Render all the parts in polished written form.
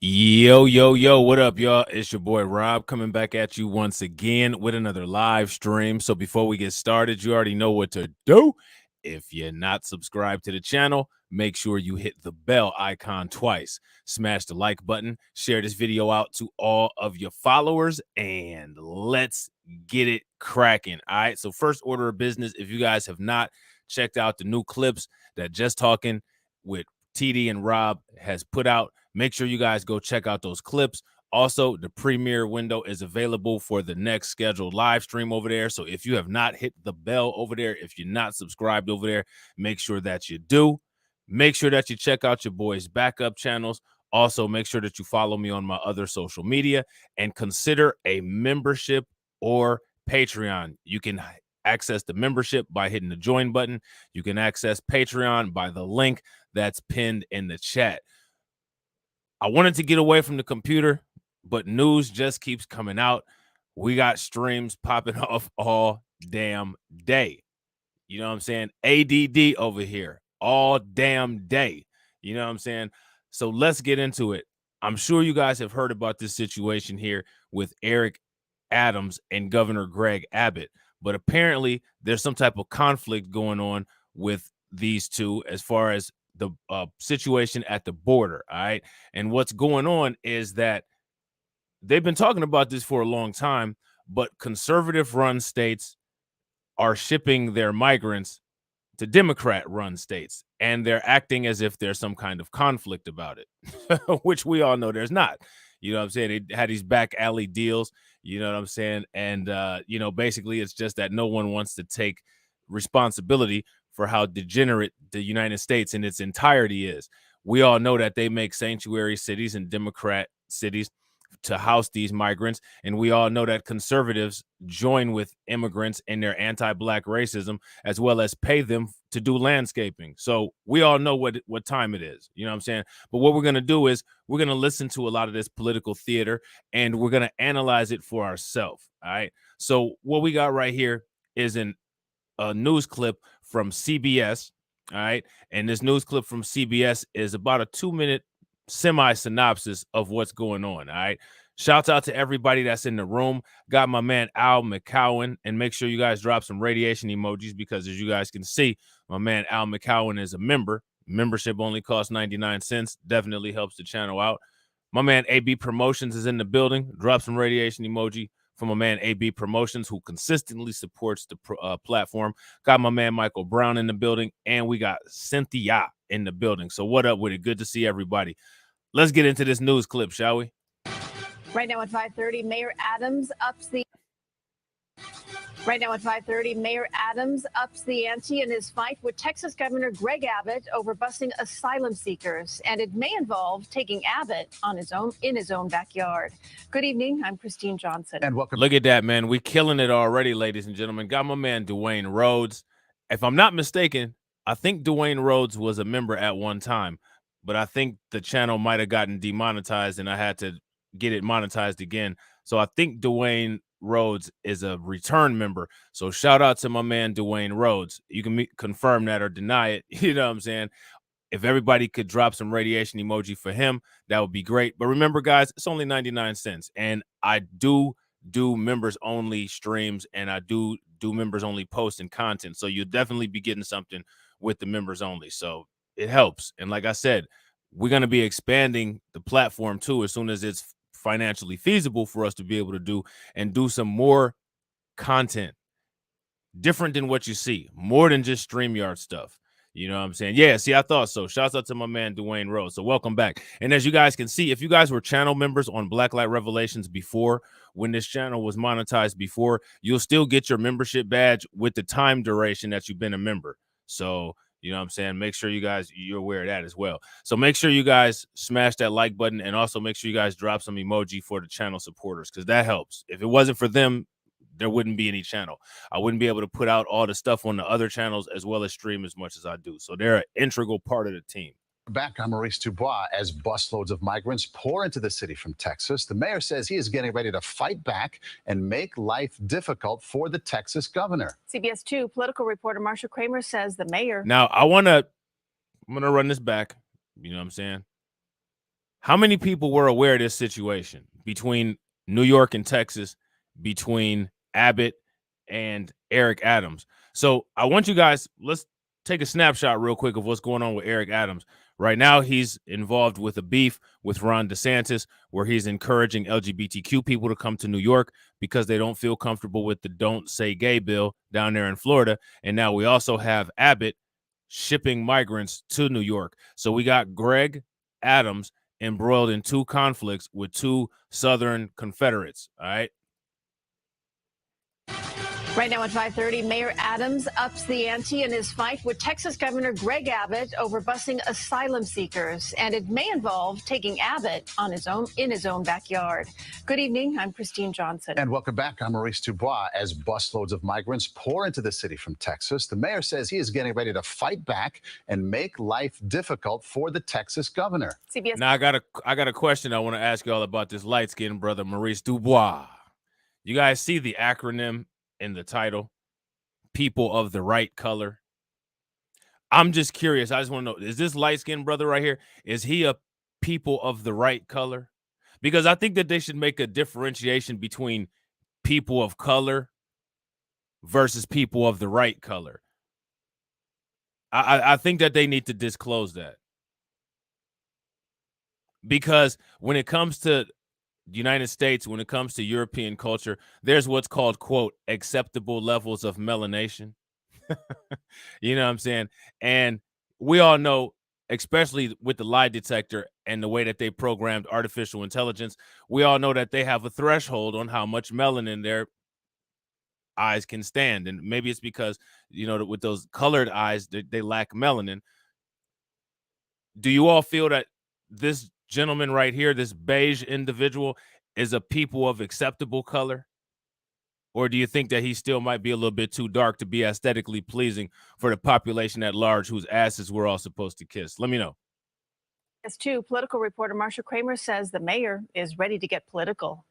Yo, yo, yo, what up, y'all? It's your boy Rob coming back at you once again with another live stream. So before we get started, you already know what to do. If you're not subscribed to the channel, make sure you hit the bell icon twice. Smash the like button, share this video out to all of your followers, and let's get it cracking. All right, so first order of business, if you guys have not checked out the new clips that Just Talking with TD and Rob has put out, make sure you guys go check out those clips. Also, the premiere window is available for the next scheduled live stream over there. So if you have not hit the bell over there, if you're not subscribed over there, make sure that you do. Make sure that you check out your boys' backup channels. Also, make sure that you follow me on my other social media and consider a membership or Patreon. You can access the membership by hitting the join button. You can access Patreon by the link that's pinned in the chat. I wanted to get away from the computer, but news just keeps coming out. We got streams popping off all damn day. You know what I'm saying? ADD over here all damn day. You know what I'm saying? So let's get into it. I'm sure you guys have heard about this situation here with Eric Adams and Governor Greg Abbott, but apparently there's some type of conflict going on with these two as far as the situation at the border. All right. And what's going on is that they've been talking about this for a long time, but conservative run states are shipping their migrants to Democrat run states, and they're acting as if there's some kind of conflict about it, which we all know there's not. You know what I'm saying? They had these back alley deals, you know what I'm saying? And, basically it's just that no one wants to take responsibility for how degenerate the United States in its entirety is. We all know that they make sanctuary cities and Democrat cities to house these migrants. And we all know that conservatives join with immigrants in their anti-black racism, as well as pay them to do landscaping. So we all know what time it is. You know what I'm saying? But what we're going to do is we're going to listen to a lot of this political theater and we're going to analyze it for ourselves. All right. So what we got right here is a news clip from CBS. All right. And this news clip from CBS is about a 2-minute semi-synopsis of what's going on. All right. Shouts out to everybody that's in the room. Got my man Al McCowan, and make sure you guys drop some radiation emojis because, as you guys can see, my man Al McCowan is a member. Membership only costs 99 cents. Definitely helps the channel out. My man AB Promotions is in the building. Drop some radiation emoji for my man AB Promotions, who consistently supports the platform. Got my man Michael Brown in the building, and we got Cynthia in the building. So what up with it? Good to see everybody. Let's get into this news clip, shall we? Right now at 5:30, Mayor Adams ups the ante in his fight with Texas Governor Greg Abbott over busing asylum seekers, and it may involve taking Abbott in his own backyard. Good evening. I'm Christine Johnson. And welcome. Look at that, man. We killing it already, ladies and gentlemen. Got my man Dwayne Rhodes. If I'm not mistaken, I think Dwayne Rhodes was a member at one time, but I think the channel might have gotten demonetized and I had to get it monetized again. So I think Dwayne Rhodes is a return member. So shout out to my man Dwayne Rhodes. You can confirm that or deny it. You know what I'm saying? If everybody could drop some radiation emoji for him, that would be great. But remember, guys, it's only 99 cents. And I do members only streams, and I do members only posts and content. So you'll definitely be getting something with the members only. So it helps. And like I said, we're going to be expanding the platform too as soon as it's financially feasible for us to be able to do some more content different than what you see, more than just StreamYard stuff. You know what I'm saying? Yeah, see, I thought so. Shouts out to my man Dwayne Rhodes. So welcome back. And as you guys can see, if you guys were channel members on Blacklight Revelations before, when this channel was monetized before, you'll still get your membership badge with the time duration that you've been a member. So, you know what I'm saying? Make sure you're aware of that as well. So make sure you guys smash that like button, and also make sure you guys drop some emoji for the channel supporters, because that helps. If it wasn't for them, there wouldn't be any channel. I wouldn't be able to put out all the stuff on the other channels as well as stream as much as I do. So they're an integral part of the team. Back, I'm Maurice Dubois. As busloads of migrants pour into the city from Texas, the mayor says he is getting ready to fight back and make life difficult for the Texas governor. CBS 2 political reporter Marsha Kramer says the mayor. Now, I'm going to run this back. You know what I'm saying? How many people were aware of this situation between New York and Texas, between Abbott and Eric Adams? So I want you guys, let's take a snapshot real quick of what's going on with Eric Adams. Right now, he's involved with a beef with Ron DeSantis, where he's encouraging LGBTQ people to come to New York because they don't feel comfortable with the Don't Say Gay bill down there in Florida. And now we also have Abbott shipping migrants to New York. So we got Greg Adams embroiled in two conflicts with two Southern Confederates. All right. Right now at 5:30, Mayor Adams ups the ante in his fight with Texas Governor Greg Abbott over busing asylum seekers, and it may involve taking Abbott on in his own backyard. Good evening. I'm Christine Johnson. And welcome back. I'm Maurice Dubois. As busloads of migrants pour into the city from Texas, the mayor says he is getting ready to fight back and make life difficult for the Texas governor. CBS. Now I got a question I want to ask y'all about this light-skinned brother Maurice Dubois. You guys see the acronym in the title, people of the right color? I'm just curious. I just want to know, is this light-skinned brother right here, is he a people of the right color? Because I think that they should make a differentiation between people of color versus people of the right color. I think that they need to disclose that. Because when it comes to the United States, when it comes to European culture, there's what's called, quote, acceptable levels of melanation. You know what I'm saying? And we all know, especially with the lie detector and the way that they programmed artificial intelligence, we all know that they have a threshold on how much melanin their eyes can stand. And maybe it's because, you know, with those colored eyes, they lack melanin. Do you all feel that this gentleman right here, this beige individual, is a people of acceptable color? Or do you think that he still might be a little bit too dark to be aesthetically pleasing for the population at large whose asses we're all supposed to kiss? Let me know. As too, political reporter Marsha Kramer says the mayor is ready to get political.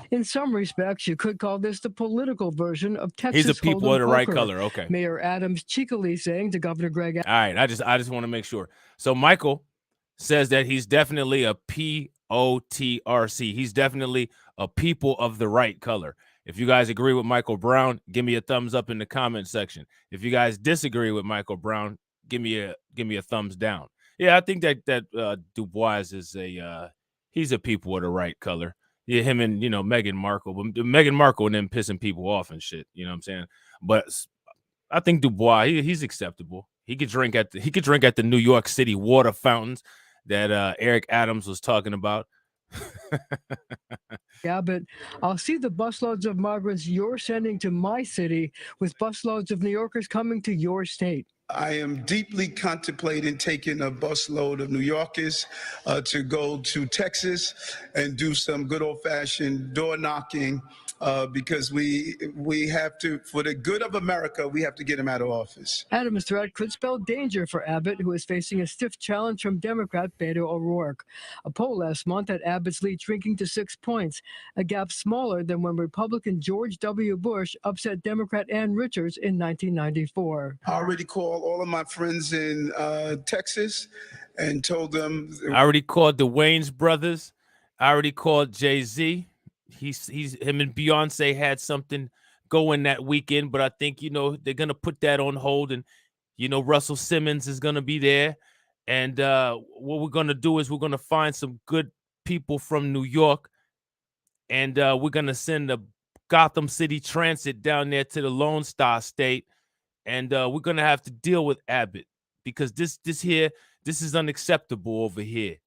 In some respects, you could call this the political version of Texas. He's a people of the right poker. color. Okay. Mayor Adams cheekily saying to Governor Greg. All right. I just want to make sure. So Michael says that he's definitely a POTRC. He's definitely a people of the right color. If you guys agree with Michael Brown, give me a thumbs up in the comment section. If you guys disagree with Michael Brown, give me a thumbs down. Yeah, I think that Dubois is he's a people of the right color. Yeah, him and, you know, Meghan Markle, but Meghan Markle and them pissing people off and shit. You know what I'm saying? But I think Dubois, he's acceptable. He could drink at the New York City water fountains that Eric Adams was talking about. Yeah, but I'll see the busloads of migrants you're sending to my city with busloads of New Yorkers coming to your state. I am deeply contemplating taking a busload of New Yorkers to go to Texas and do some good old-fashioned door knocking because we have to, for the good of America, we have to get him out of office. Adams' threat could spell danger for Abbott, who is facing a stiff challenge from Democrat Beto O'Rourke. A poll last month had Abbott's lead shrinking to 6 points, a gap smaller than when Republican George W. Bush upset Democrat Ann Richards in 1994. I already called all of my friends in Texas and told them. I already called the Wayans brothers. I already called Jay-Z. Him and Beyonce had something going that weekend, but I think, you know, they're gonna put that on hold, and, you know, Russell Simmons is gonna be there, and what we're gonna do is we're gonna find some good people from New York, and we're gonna send the Gotham City Transit down there to the Lone Star State, and we're gonna have to deal with Abbott because this is unacceptable over here.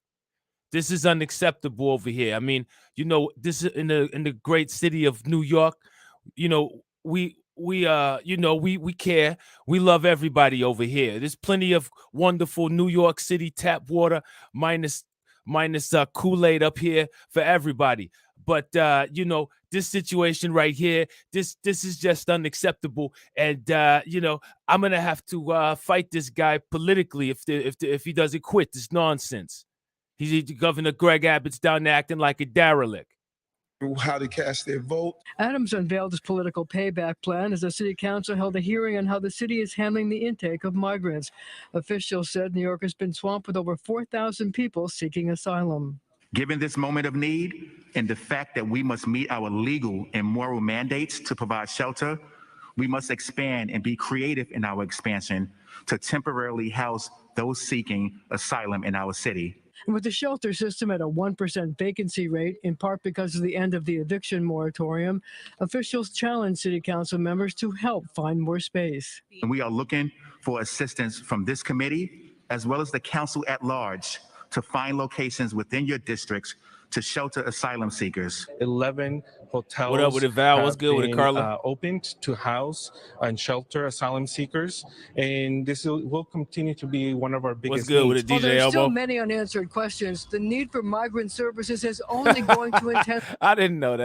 This is unacceptable over here. I mean, you know, this is in the great city of New York. You know, we care. We love everybody over here. There's plenty of wonderful New York City tap water, minus Kool-Aid up here for everybody. But you know, this situation right here, this is just unacceptable. And you know, I'm gonna have to fight this guy politically if he doesn't quit this nonsense. Governor Greg Abbott's down there acting like a derelict. how to cast their vote. Adams unveiled his political payback plan as the city council held a hearing on how the city is handling the intake of migrants. Officials said New York has been swamped with over 4,000 people seeking asylum. Given this moment of need and the fact that we must meet our legal and moral mandates to provide shelter, we must expand and be creative in our expansion to temporarily house those seeking asylum in our city. And with the shelter system at a 1% vacancy rate, in part because of the end of the eviction moratorium, officials challenged city council members to help find more space. And we are looking for assistance from this committee as well as the council at large to find locations within your districts to shelter asylum seekers. 11 hotels. What up with it, Val? What's good with it, Carla? Opened to house and shelter asylum seekers, and this will continue to be one of our biggest What's good with it, While DJ there are still Elbow? many unanswered questions, the need for migrant services is only going to intensify. I didn't know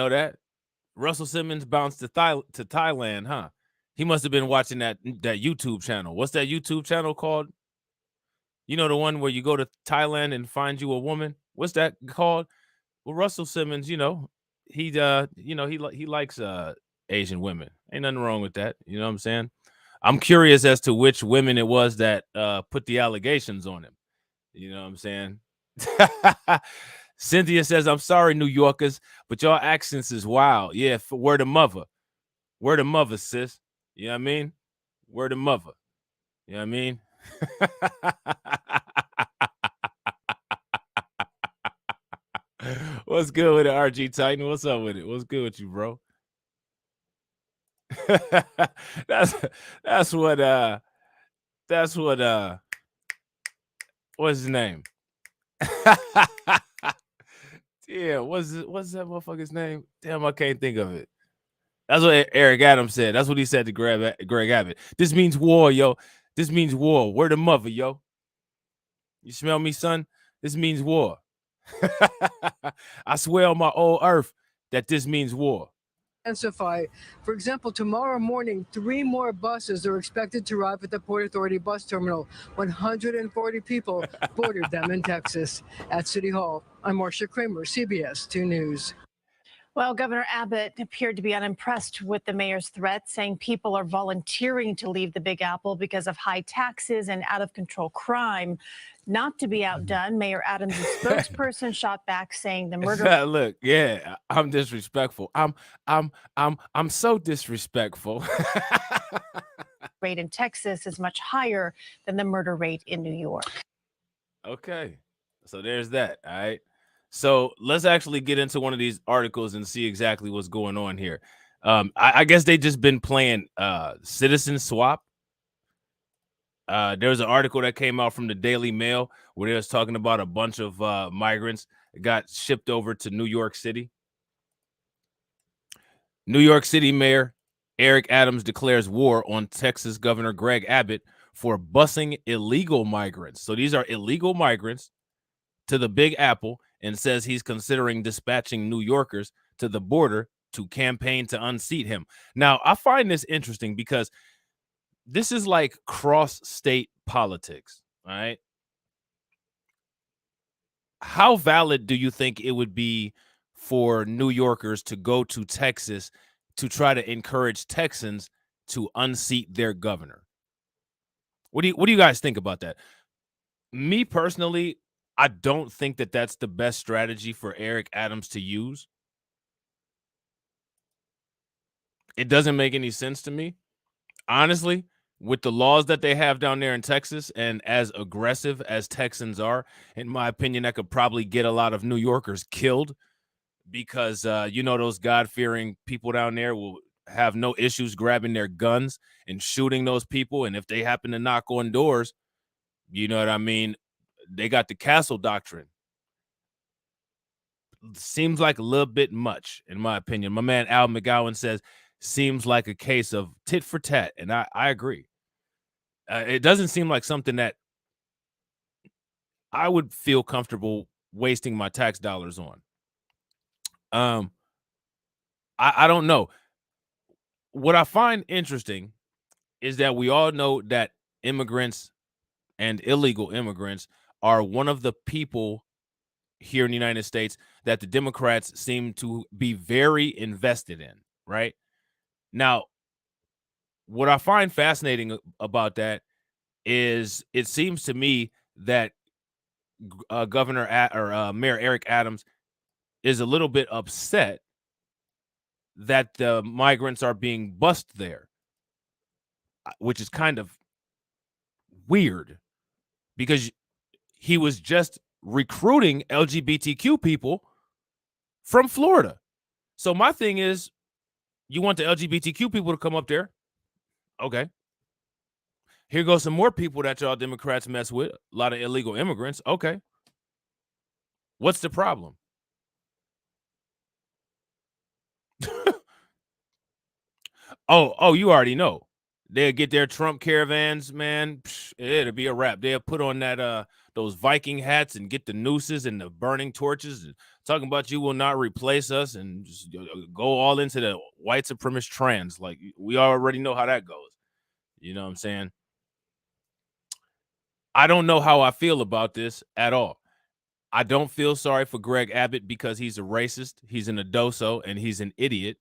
that. Russell Simmons bounced to Thailand, huh? He must have been watching that YouTube channel. What's that YouTube channel called? You know, the one where you go to Thailand and find you a woman. What's that called? Well, Russell Simmons, he likes Asian women. Ain't nothing wrong with that. You know what I'm saying? I'm curious as to which women it was that put the allegations on him. You know what I'm saying? Cynthia says, "I'm sorry, New Yorkers, but your accents is wild." Yeah, word of mother. Word of mother, sis. You know what I mean? Word of mother. You know what I mean? What's good with it, RG Titan? What's up with it? What's good with you, bro? that's what what's his name? Yeah, what's that motherfucker's name? Damn, I can't think of it. That's what Eric Adams said. That's what he said to Greg Abbott. This means war, yo. This means war. Word of mother, yo. You smell me, son? This means war. I swear on my old earth that this means war. For example, tomorrow morning, 3 more buses are expected to arrive at the Port Authority bus terminal. 140 people boarded them in Texas. At City Hall, I'm Marcia Kramer, CBS 2 News. Well, Governor Abbott appeared to be unimpressed with the mayor's threat, saying people are volunteering to leave the Big Apple because of high taxes and out-of-control crime. Not to be outdone, Mayor Adams' spokesperson shot back, saying the murder. Look, yeah, I'm disrespectful. I'm so disrespectful. Rate in Texas is much higher than the murder rate in New York. Okay, so there's that. All right. So let's actually get into one of these articles and see exactly what's going on here. I guess they just been playing Citizen Swap. There was an article that came out from the Daily Mail where they was talking about a bunch of migrants that got shipped over to New York City. New York City Mayor Eric Adams declares war on Texas Governor Greg Abbott for busing illegal migrants. So these are illegal migrants to the Big Apple, and says he's considering dispatching New Yorkers to the border to campaign to unseat him. Now, I find this interesting because this is like cross-state politics, all right? How valid do you think it would be for New Yorkers to go to Texas to try to encourage Texans to unseat their governor? What do you guys think about that? Me personally, I don't think that that's the best strategy for Eric Adams to use. It doesn't make any sense to me. Honestly, with the laws that they have down there in Texas and as aggressive as Texans are, in my opinion, that could probably get a lot of New Yorkers killed because, those God-fearing people down there will have no issues grabbing their guns and shooting those people. And if they happen to knock on doors, you know what I mean? They got the castle doctrine. Seems like a little bit much, in my opinion. My man Al McGowan says, seems like a case of tit for tat. And I agree. It doesn't seem like something that I would feel comfortable wasting my tax dollars on. I don't know. What I find interesting is that we all know that immigrants and illegal immigrants are one of the people here in the United States that the Democrats seem to be very invested in, right? Now, what I find fascinating about that is it seems to me that Mayor Eric Adams is a little bit upset that the migrants are being bused there, which is kind of weird because he was just recruiting LGBTQ people from Florida. So my thing is, you want the LGBTQ people to come up there? Okay. Here goes some more people that y'all Democrats mess with. A lot of illegal immigrants. Okay. What's the problem? Oh, you already know. They'll get their Trump caravans, man. It'll be a wrap. They'll put on that those Viking hats and get the nooses and the burning torches and talking about you will not replace us and just go all into the white supremacist trends. Like, we already know how that goes. You know what I'm saying? I don't know how I feel about this at all. I don't feel sorry for Greg Abbott because he's a racist, he's an adoso, and he's an idiot.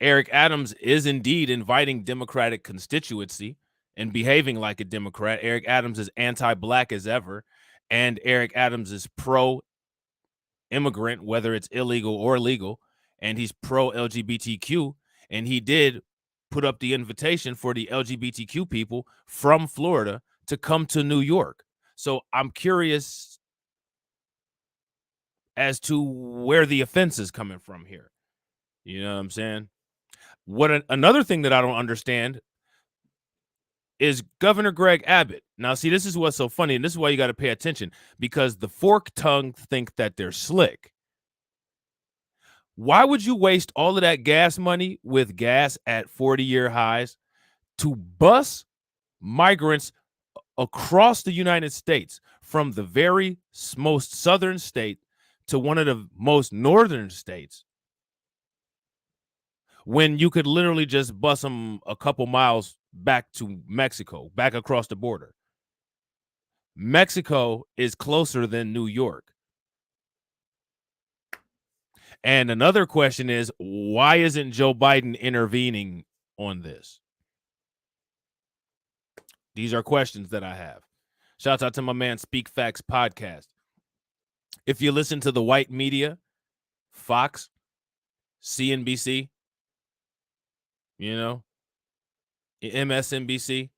Eric Adams is indeed inviting Democratic constituency and behaving like a Democrat. Eric Adams is anti-black as ever, and Eric Adams is pro-immigrant, whether it's illegal or legal, and he's pro-LGBTQ, and he did put up the invitation for the LGBTQ people from Florida to come to New York. So I'm curious as to where the offense is coming from here. You know what I'm saying? Another thing that I don't understand is Governor Greg Abbott. Now, see, this is what's so funny, and this is why you got to pay attention, because the fork-tongued think that they're slick. Why would you waste all of that gas money with gas at 40-year highs to bus migrants across the United States from the very most southern state to one of the most northern states, when you could literally just bus them a couple miles back to Mexico, back across the border? Mexico is closer than New York. And another question is, why isn't Joe Biden intervening on this? These are questions that I have. Shout out to my man Speak Facts podcast. If you listen to the white media, Fox, CNBC, you know, MSNBC,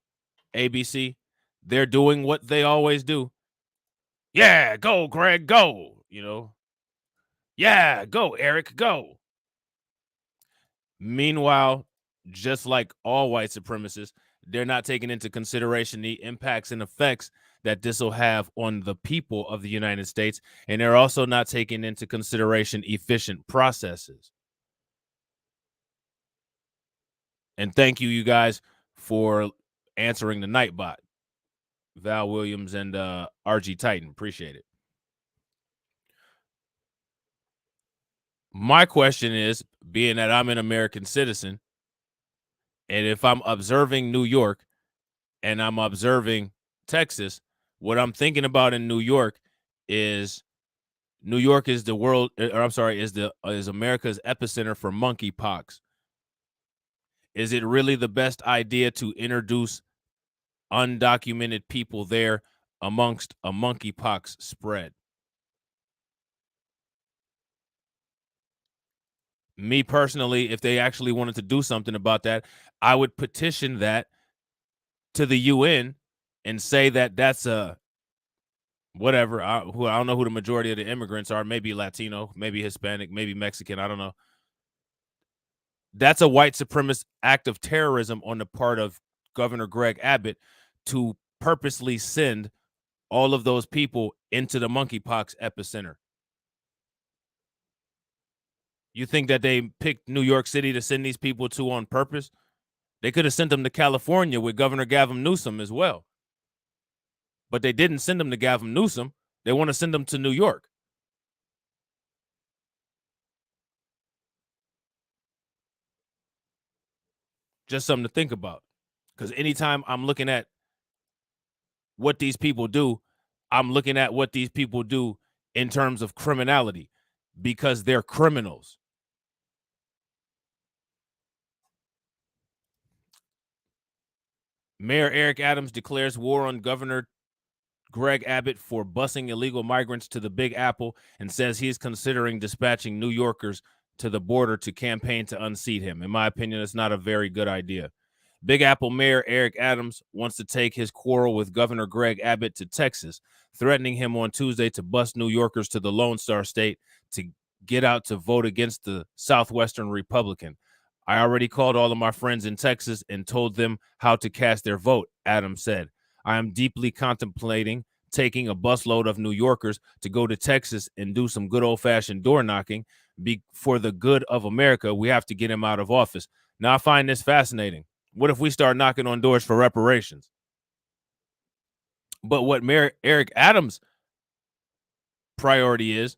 ABC, they're doing what they always do. Yeah, go, Greg, go. You know, yeah, go, Eric, go. Meanwhile, just like all white supremacists, they're not taking into consideration the impacts and effects that this will have on the people of the United States. And they're also not taking into consideration efficient processes. And thank you guys, for answering the Nightbot. Val Williams and RG Titan. Appreciate it. My question is, being that I'm an American citizen, and if I'm observing New York and I'm observing Texas, what I'm thinking about in New York is the world, or I'm sorry, is America's epicenter for monkeypox. Is it really the best idea to introduce undocumented people there amongst a monkeypox spread? Me personally, if they actually wanted to do something about that, I would petition that to the UN and say that that's a whatever. I don't know who the majority of the immigrants are. Maybe Latino, maybe Hispanic, maybe Mexican. I don't know. That's a white supremacist act of terrorism on the part of Governor Greg Abbott to purposely send all of those people into the monkeypox epicenter. You think that they picked New York City to send these people to on purpose? They could have sent them to California with Governor Gavin Newsom as well. But they didn't send them to Gavin Newsom. They want to send them to New York. Just something to think about. Because anytime I'm looking at what these people do, I'm looking at what these people do in terms of criminality because they're criminals. Mayor Eric Adams declares war on Governor Greg Abbott for busing illegal migrants to the Big Apple and says he's considering dispatching New Yorkers to the border to campaign to unseat him. In my opinion, it's not a very good idea. Big Apple Mayor Eric Adams wants to take his quarrel with Governor Greg Abbott to Texas, threatening him on Tuesday to bus New Yorkers to the Lone Star State to get out to vote against the Southwestern Republican. I already called all of my friends in Texas and told them how to cast their vote, Adams said. I am deeply contemplating taking a busload of New Yorkers to go to Texas and do some good old-fashioned door knocking. For the good of America, we have to get him out of office. Now, I find this fascinating. What if we start knocking on doors for reparations? But what Mayor Eric Adams' priority is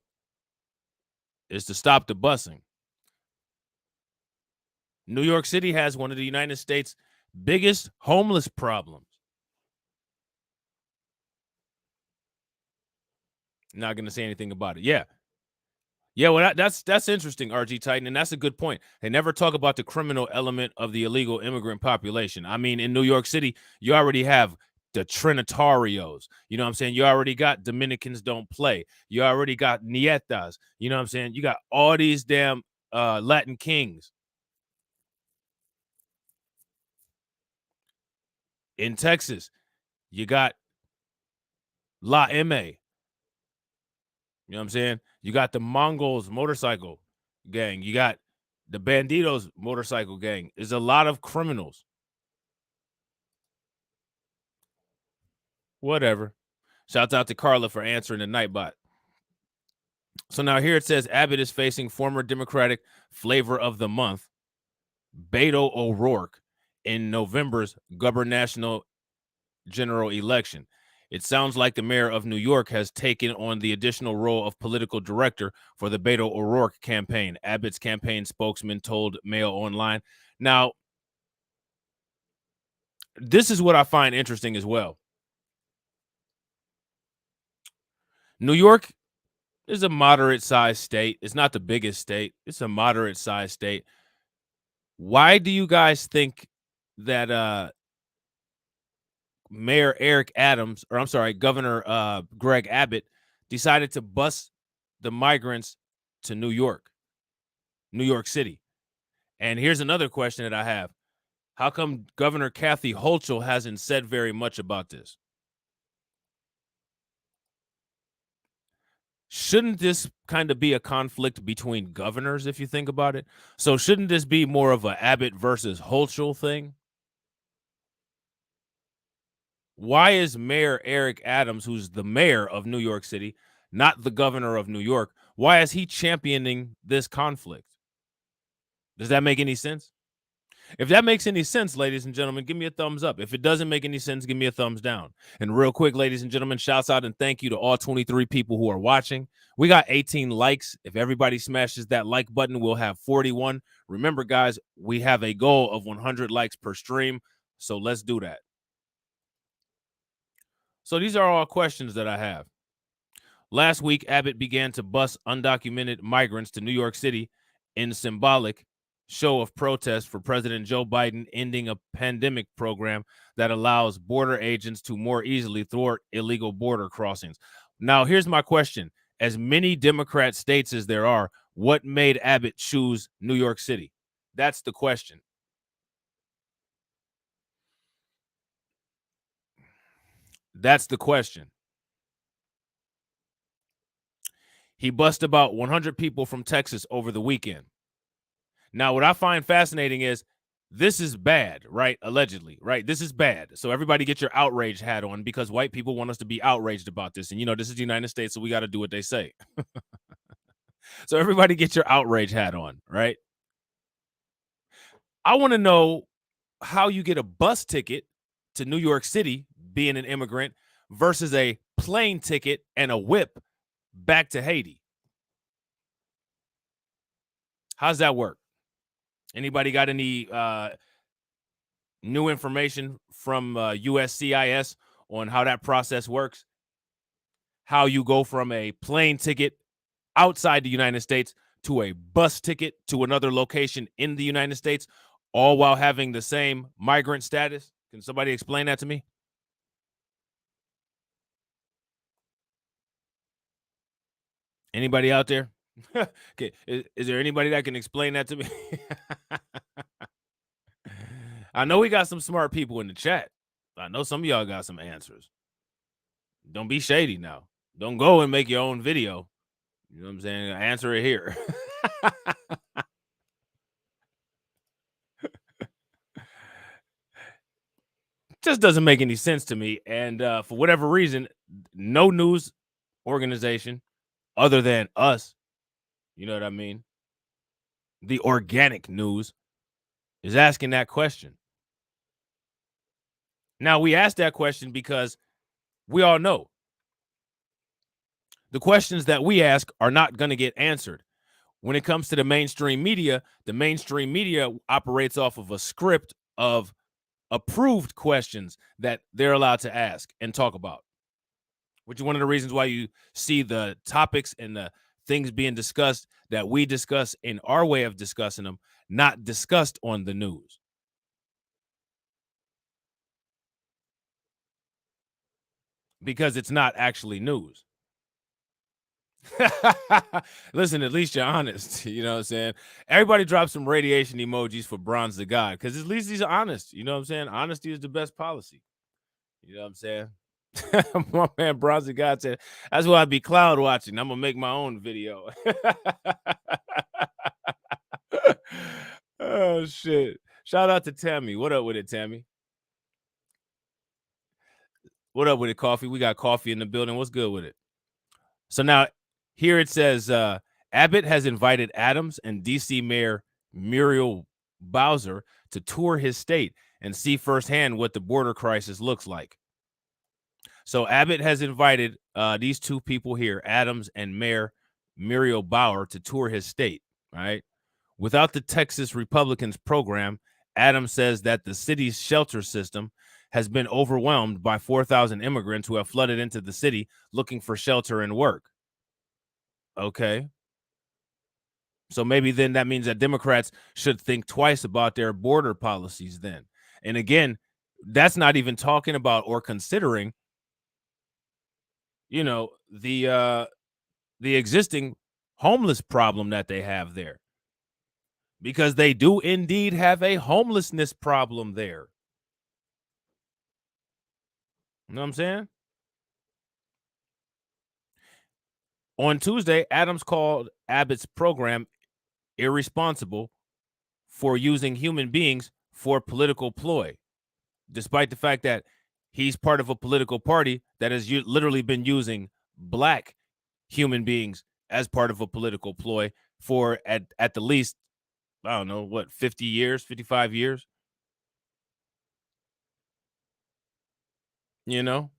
to stop the busing. New York City has one of the United States' biggest homeless problems. Not going to say anything about it. Yeah. Well, that's interesting, RG Titan, and that's a good point. They never talk about the criminal element of the illegal immigrant population. I mean, in New York City, you already have the Trinitarios. You know what I'm saying? You already got Dominicans don't play. You already got Nietas. You know what I'm saying? You got all these damn Latin kings. In Texas, you got La M. You know what I'm saying? You got the Mongols motorcycle gang. You got the Bandidos motorcycle gang. There's a lot of criminals. Whatever. Shouts out to Carla for answering the Nightbot. So now here it says Abbott is facing former Democratic flavor of the month, Beto O'Rourke, in November's gubernatorial general election. It sounds like the mayor of New York has taken on the additional role of political director for the Beto O'Rourke campaign, Abbott's campaign spokesman told Mail Online. Now, this is what I find interesting as well. New York is a moderate-sized state. It's not the biggest state. It's a moderate-sized state. Why do you guys think that Mayor Eric Adams, or I'm sorry, Governor Greg Abbott decided to bus the migrants to New York City? And here's another question that I have. How come Governor Kathy Hochul hasn't said very much about this? Shouldn't this kind of be a conflict between governors, if you think about it? So shouldn't this be more of a Abbott versus Hochul thing? Why is Mayor Eric Adams, who's the mayor of New York City, not the governor of New York, why is he championing this conflict? Does that make any sense? If that makes any sense, ladies and gentlemen, give me a thumbs up. If it doesn't make any sense, give me a thumbs down. And real quick, ladies and gentlemen, shouts out and thank you to all 23 people who are watching. We got 18 likes. If everybody smashes that like button, we'll have 41. Remember, guys, we have a goal of 100 likes per stream, so let's do that. So these are all questions that I have. Last week, Abbott began to bus undocumented migrants to New York City in symbolic show of protest for President Joe Biden ending a pandemic program that allows border agents to more easily thwart illegal border crossings. Now, here's my question. As many Democrat states as there are, what made Abbott choose New York City? That's the question. That's the question. He bused about 100 people from Texas over the weekend. Now, what I find fascinating is this is bad, right? Allegedly, right? This is bad. So everybody get your outrage hat on because white people want us to be outraged about this. And, you know, this is the United States, so we got to do what they say. So everybody get your outrage hat on, right? I want to know how you get a bus ticket to New York City being an immigrant versus a plane ticket and a whip back to Haiti. How's that work? Anybody got any new information from USCIS on how that process works? how you go from a plane ticket outside the United States to a bus ticket to another location in the United States, all while having the same migrant status? Can somebody explain that to me? Anybody out there? Okay, is there anybody that can explain that to me? I know we got some smart people in the chat. I know some of y'all got some answers. Don't be shady now. Don't go and make your own video. You know what I'm saying? Answer it here. Just doesn't make any sense to me. And for whatever reason, no news organization other than us, you know what I mean? The organic news is asking that question. Now, we asked that question because we all know the questions that we ask are not going to get answered. When it comes to the mainstream media operates off of a script of approved questions that they're allowed to ask and talk about, which is one of the reasons why you see the topics and the things being discussed that we discuss in our way of discussing them, not discussed on the news. Because it's not actually news. Listen, at least you're honest. You know what I'm saying? Everybody drop some radiation emojis for Bronze the God, because at least he's honest. You know what I'm saying? Honesty is the best policy. You know what I'm saying? My man Bronze the God said, that's why I be cloud watching. I'm going to make my own video. Oh, shit. Shout out to Tammy. What up with it, Tammy? What up with it, Coffee? We got Coffee in the building. What's good with it? So now here it says Abbott has invited Adams and D.C. Mayor Muriel Bowser to tour his state and see firsthand what the border crisis looks like. So Abbott has invited these two people here, Adams and Mayor Muriel Bowser, to tour his state, right? Without the Texas Republicans program, Adams says that the city's shelter system has been overwhelmed by 4,000 immigrants who have flooded into the city looking for shelter and work. Okay. So maybe then that means that Democrats should think twice about their border policies then. And again, that's not even talking about or considering, you know, the existing homeless problem that they have there. Because they do indeed have a homelessness problem there. You know what I'm saying? On Tuesday, Adams called Abbott's program irresponsible for using human beings for political ploy, despite the fact that he's part of a political party that has literally been using black human beings as part of a political ploy for at the least, I don't know, what, 50 years, 55 years? You know?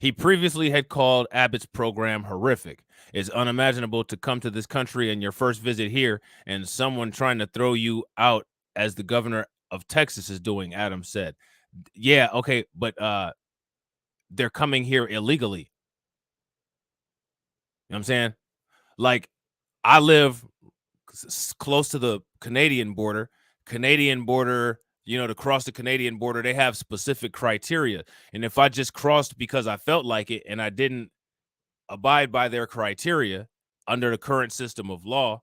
He previously had called Abbott's program horrific. It's unimaginable to come to this country and your first visit here and someone trying to throw you out as the governor of Texas is doing, Adams said. Yeah, okay, but they're coming here illegally. You know what I'm saying? Like, I live close to the Canadian border. You know, to cross the Canadian border, they have specific criteria. And if I just crossed because I felt like it and I didn't abide by their criteria under the current system of law,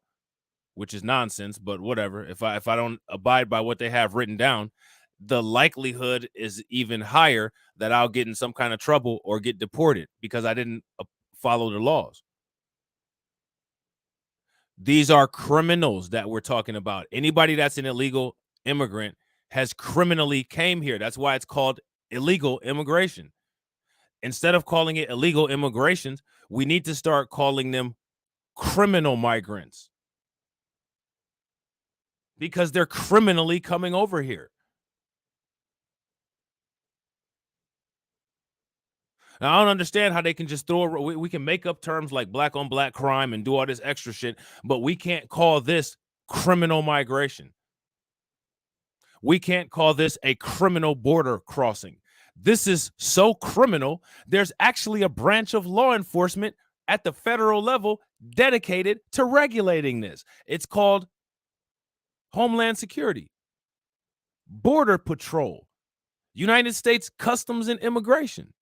which is nonsense, but whatever. If I don't abide by what they have written down, the likelihood is even higher that I'll get in some kind of trouble or get deported because I didn't follow the laws. These are criminals that we're talking about. Anybody that's an illegal immigrant has criminally came here. That's why it's called illegal immigration. Instead of calling it illegal immigration, we need to start calling them criminal migrants because they're criminally coming over here. Now, I don't understand how they can just we can make up terms like black on black crime and do all this extra shit, but we can't call this criminal migration. We can't call this a criminal border crossing. This is so criminal. There's actually a branch of law enforcement at the federal level dedicated to regulating this. It's called Homeland Security, Border Patrol, United States Customs and Immigration.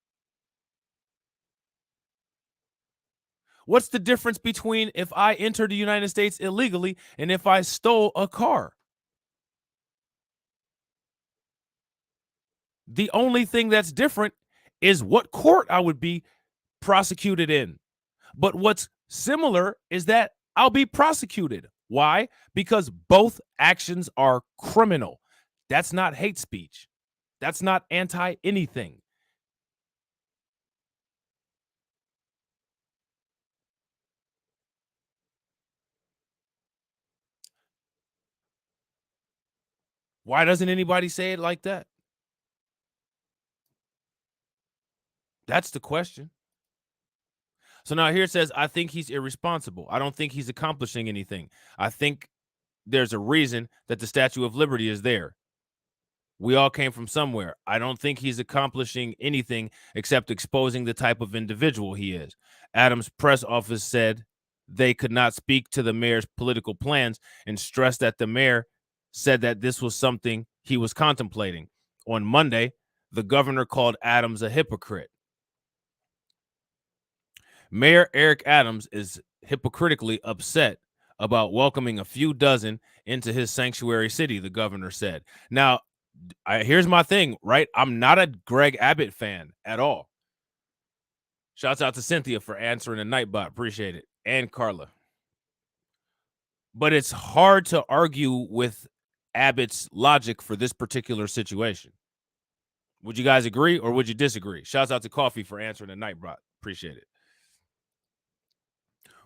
What's the difference between if I entered the United States illegally and if I stole a car? The only thing that's different is what court I would be prosecuted in. But what's similar is that I'll be prosecuted. Why? Because both actions are criminal. That's not hate speech. That's not anti-anything. Why doesn't anybody say it like that? That's the question. So now here it says, I think he's irresponsible. I don't think he's accomplishing anything. I think there's a reason that the Statue of Liberty is there. We all came from somewhere. I don't think he's accomplishing anything except exposing the type of individual he is. Adams' press office said they could not speak to the mayor's political plans and stressed that the mayor said that this was something he was contemplating. On Monday, the governor called Adams a hypocrite. Mayor Eric Adams is hypocritically upset about welcoming a few dozen into his sanctuary city, the governor said. Now, here's my thing, right? I'm not a Greg Abbott fan at all. Shouts out to Cynthia for answering the Nightbot. Appreciate it. And Carla. But it's hard to argue with Abbott's logic for this particular situation. Would you guys agree or would you disagree? Shouts out to Coffee for answering the Nightbot. Appreciate it.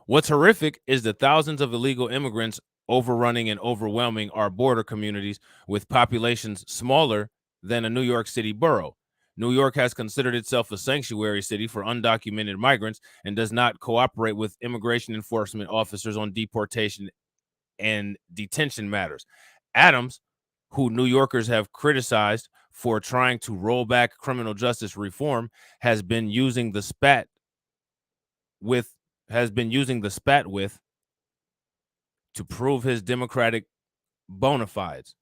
What's horrific is the thousands of illegal immigrants overrunning and overwhelming our border communities with populations smaller than a New York City borough. New York has considered itself a sanctuary city for undocumented migrants and does not cooperate with immigration enforcement officers on deportation and detention matters. Adams, who New Yorkers have criticized for trying to roll back criminal justice reform, has been using the spat with to prove his Democratic bona fides.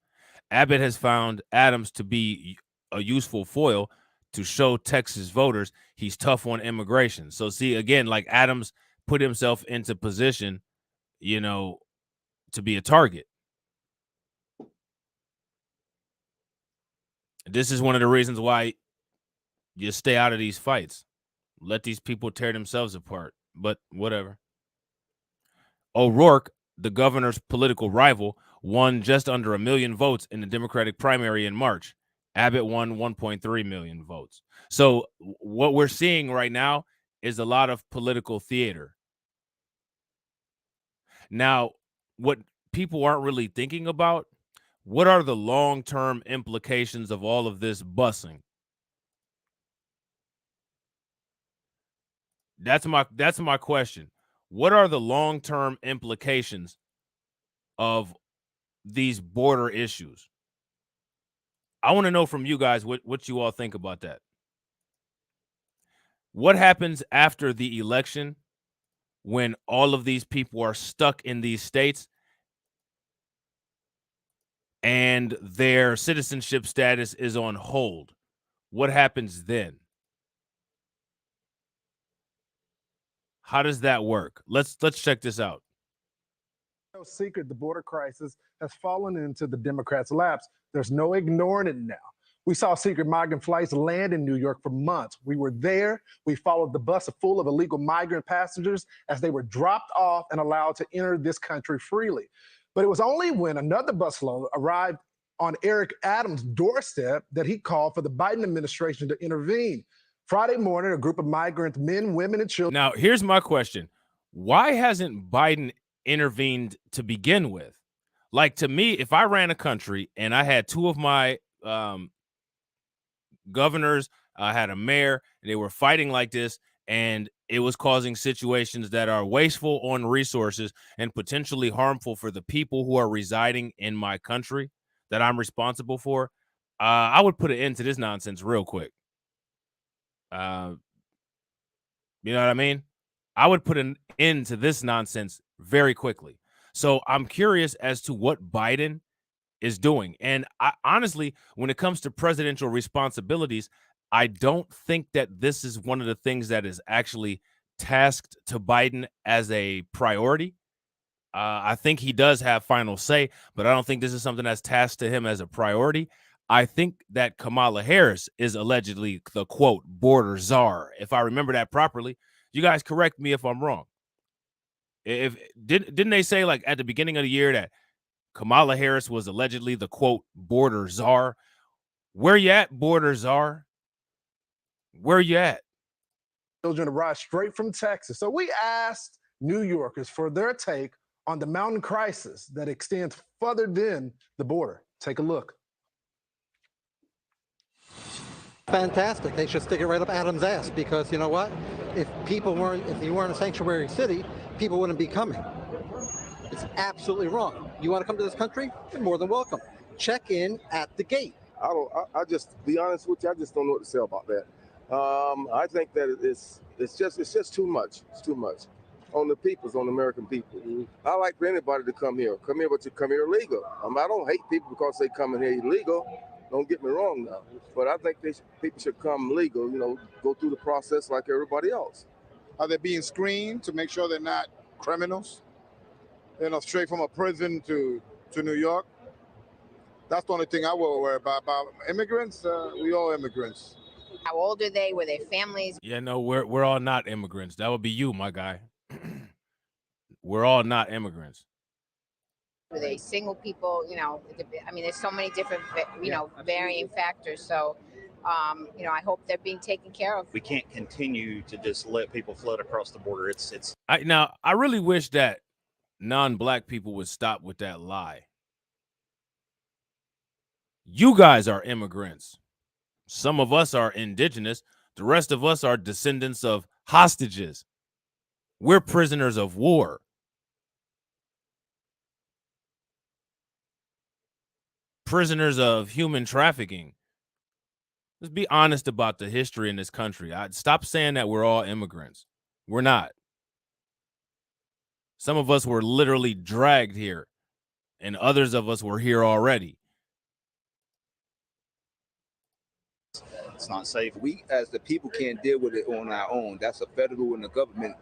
Abbott has found Adams to be a useful foil to show Texas voters he's tough on immigration. So see, again, like Adams put himself into position, to be a target. This is one of the reasons why you stay out of these fights. Let these people tear themselves apart. But whatever. O'Rourke, the governor's political rival, won just under 1 million votes in the Democratic primary in March. Abbott won 1.3 million votes. So what we're seeing right now is a lot of political theater. Now, what people aren't really thinking about, what are the long-term implications of all of this busing? That's my question. What are the long-term implications of these border issues? I want to know from you guys what you all think about that. What happens after the election when all of these people are stuck in these states and their citizenship status is on hold? What happens then? How does that work? Let's check this out. No secret the border crisis has fallen into the Democrats' laps. There's no ignoring it now. We saw secret migrant flights land in New York for months. We were there. We followed the bus full of illegal migrant passengers as they were dropped off and allowed to enter this country freely. But it was only when another busload arrived on Eric Adams' doorstep that he called for the Biden administration to intervene. Friday morning, a group of migrant men, women, and children. Now, here's my question. Why hasn't Biden intervened to begin with? Like, to me, if I ran a country and I had two of my governors, I had a mayor, and they were fighting like this, and it was causing situations that are wasteful on resources and potentially harmful for the people who are residing in my country that I'm responsible for, I would put an end to this nonsense real quick. Uh, you know what I mean? I would put an end to this nonsense very quickly. So I'm curious as to what Biden is doing. And I honestly, when it comes to presidential responsibilities, I don't think that this is one of the things that is actually tasked to Biden as a priority. I think he does have final say, but I don't think this is something that's tasked to him as a priority. I think that Kamala Harris is allegedly the quote border czar. If I remember that properly, you guys correct me if I'm wrong. If didn't they say like at the beginning of the year that Kamala Harris was allegedly the quote border czar? Where you at, border czar? Where you at? Children arrived straight from Texas. So we asked New Yorkers for their take on the mountain crisis that extends further than the border. Take a look. Fantastic. They should stick it right up Adam's ass because you know what? If you weren't a sanctuary city, people wouldn't be coming. It's absolutely wrong. You want to come to this country? You're more than welcome. Check in at the gate. I just be honest with you. I just don't know what to say about that. I think that it's just too much. It's too much on the American people. I like for anybody to come here, but you come here illegal. I don't hate people because they come in here illegal. Don't get me wrong now, but I think people should come legal. Go through the process like everybody else. Are they being screened to make sure they're not criminals? Straight from a prison to New York. That's the only thing I will worry about. About immigrants, we all immigrants. How old are they? Were their families? Yeah, no, we're all not immigrants. That would be you, my guy. We're all not immigrants. Were they single people? There's so many different, varying factors. So, I hope they're being taken care of. We can't continue to just let people flood across the border. I really wish that non-black people would stop with that lie. You guys are immigrants. Some of us are indigenous. The rest of us are descendants of hostages. We're prisoners of war. Prisoners of human trafficking. Let's be honest about the history in this country. Stop saying that we're all immigrants. We're not. Some of us were literally dragged here, and others of us were here already. It's not safe. We, as the people, can't deal with it on our own. That's the federal and the government.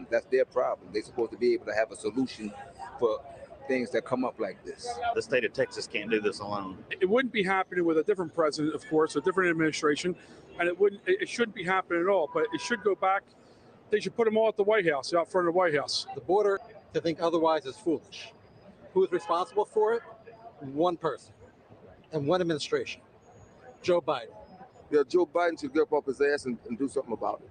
That's their problem. They're supposed to be able to have a solution for things that come up like this. The state of Texas can't do this alone. It wouldn't be happening with a different president, of course, a different administration, and it shouldn't be happening at all. But it should go back. They should put them all at the White House, out front of the White House. The border, to think otherwise is foolish. Who's responsible for it? One person and one administration. Joe Biden. Yeah, Joe Biden should get up off his ass and do something about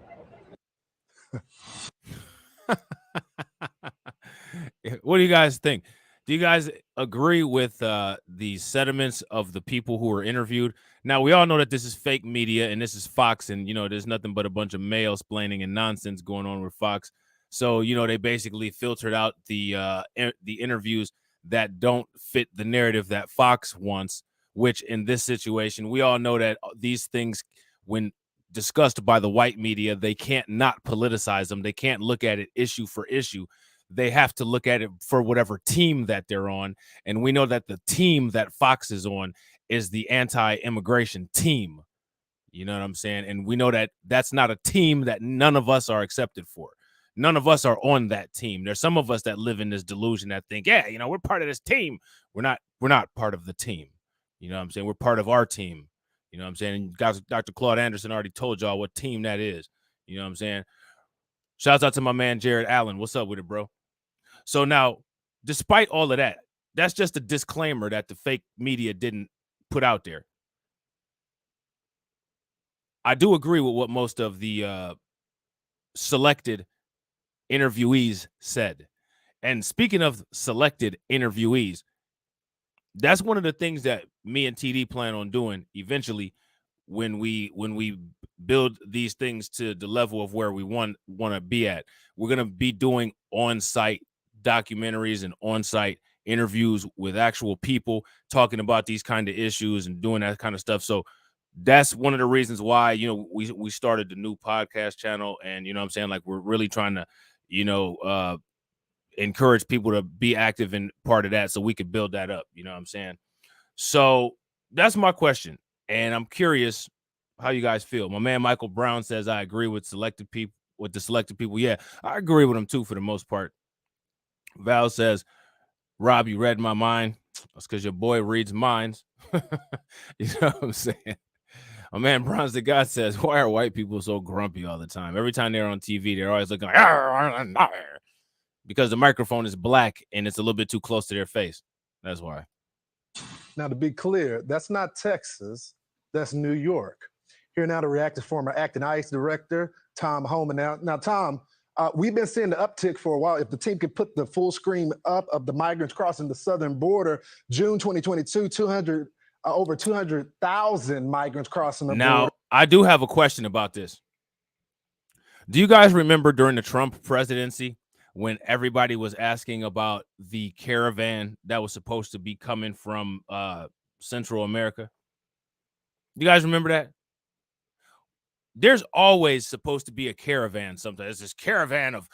it. What do you guys think? Do you guys agree with the sentiments of the people who were interviewed? Now, we all know that this is fake media and this is Fox, and, there's nothing but a bunch of male-splaining and nonsense going on with Fox. So, they basically filtered out the interviews that don't fit the narrative that Fox wants, which in this situation, we all know that these things, when discussed by the white media, they can't not politicize them. They can't look at it issue for issue. They have to look at it for whatever team that they're on. And we know that the team that Fox is on is the anti-immigration team. You know what I'm saying? And we know that that's not a team that none of us are accepted for. None of us are on that team. There's some of us that live in this delusion that think, yeah, we're part of this team. We're not part of the team. You know what I'm saying? We're part of our team. You know what I'm saying? And Dr. Claude Anderson already told y'all what team that is. You know what I'm saying? Shouts out to my man, Jared Allen. What's up with it, bro? So now, despite all of that, that's just a disclaimer that the fake media didn't put out there. I do agree with what most of the selected interviewees said. And speaking of selected interviewees, that's one of the things that me and TD plan on doing eventually when we build these things to the level of where we want to be at. We're going to be doing on-site documentaries and on-site interviews with actual people talking about these kind of issues and doing that kind of stuff. So that's one of the reasons why, you know, we started the new podcast channel, and you know what I'm saying, like we're really trying to, you know, encourage people to be active in part of that so we could build that up, you know what I'm saying? So that's my question, and I'm curious how you guys feel. My man Michael Brown says I agree with selected people with the selected people. Yeah, I agree with him too for the most part. Val says, Rob, you read my mind. That's because your boy reads minds. You know what I'm saying? My man Bronze the God says, why are white people so grumpy all the time? Every time they're on TV, they're always looking like, because the microphone is black and it's a little bit too close to their face. That's why. Now, to be clear, that's not Texas, that's New York. Here now to react to former acting ICE director, Tom Homan. Now Tom, we've been seeing the uptick for a while. If the team could put the full screen up of the migrants crossing the southern border, June 2022, over 200,000 migrants crossing the border. Now, I do have a question about this. Do you guys remember during the Trump presidency when everybody was asking about the caravan that was supposed to be coming from Central America? Do you guys remember that? There's always supposed to be a caravan. Sometimes it's this caravan of,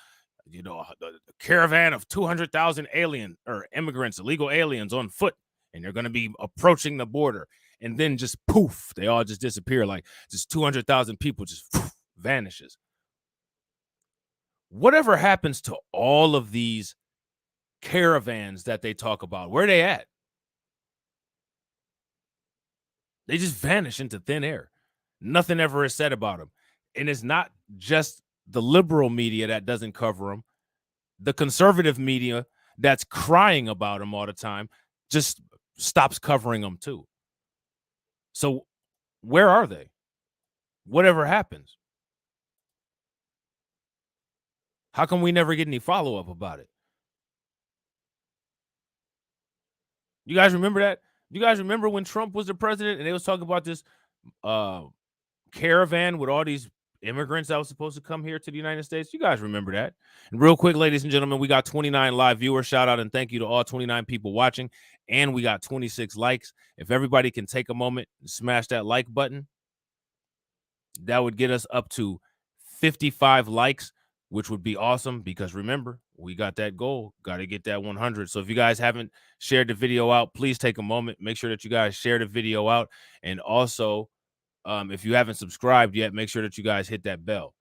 you know, the caravan of 200,000 alien or immigrants, illegal aliens on foot, and they're going to be approaching the border. And then just poof, they all just disappear. Like just 200,000 people just poof, vanishes. Whatever happens to all of these caravans that they talk about? Where are they at? They just vanish into thin air. Nothing ever is said about them. And it's not just the liberal media that doesn't cover them. The conservative media that's crying about them all the time just stops covering them too. So where are they? Whatever happens. How come we never get any follow-up about it? You guys remember that? Do you guys remember when Trump was the president and they was talking about this caravan with all these immigrants that was supposed to come here to the United States? You guys remember that? And real quick, ladies and gentlemen, we got 29 live viewers. Shout out and thank you to all 29 people watching. And we got 26 likes. If everybody can take a moment and smash that like button, that would get us up to 55 likes, which would be awesome because remember, we got that goal. Got to get that 100. So if you guys haven't shared the video out, please take a moment. Make sure that you guys share the video out. And also, if you haven't subscribed yet, make sure that you guys hit that bell.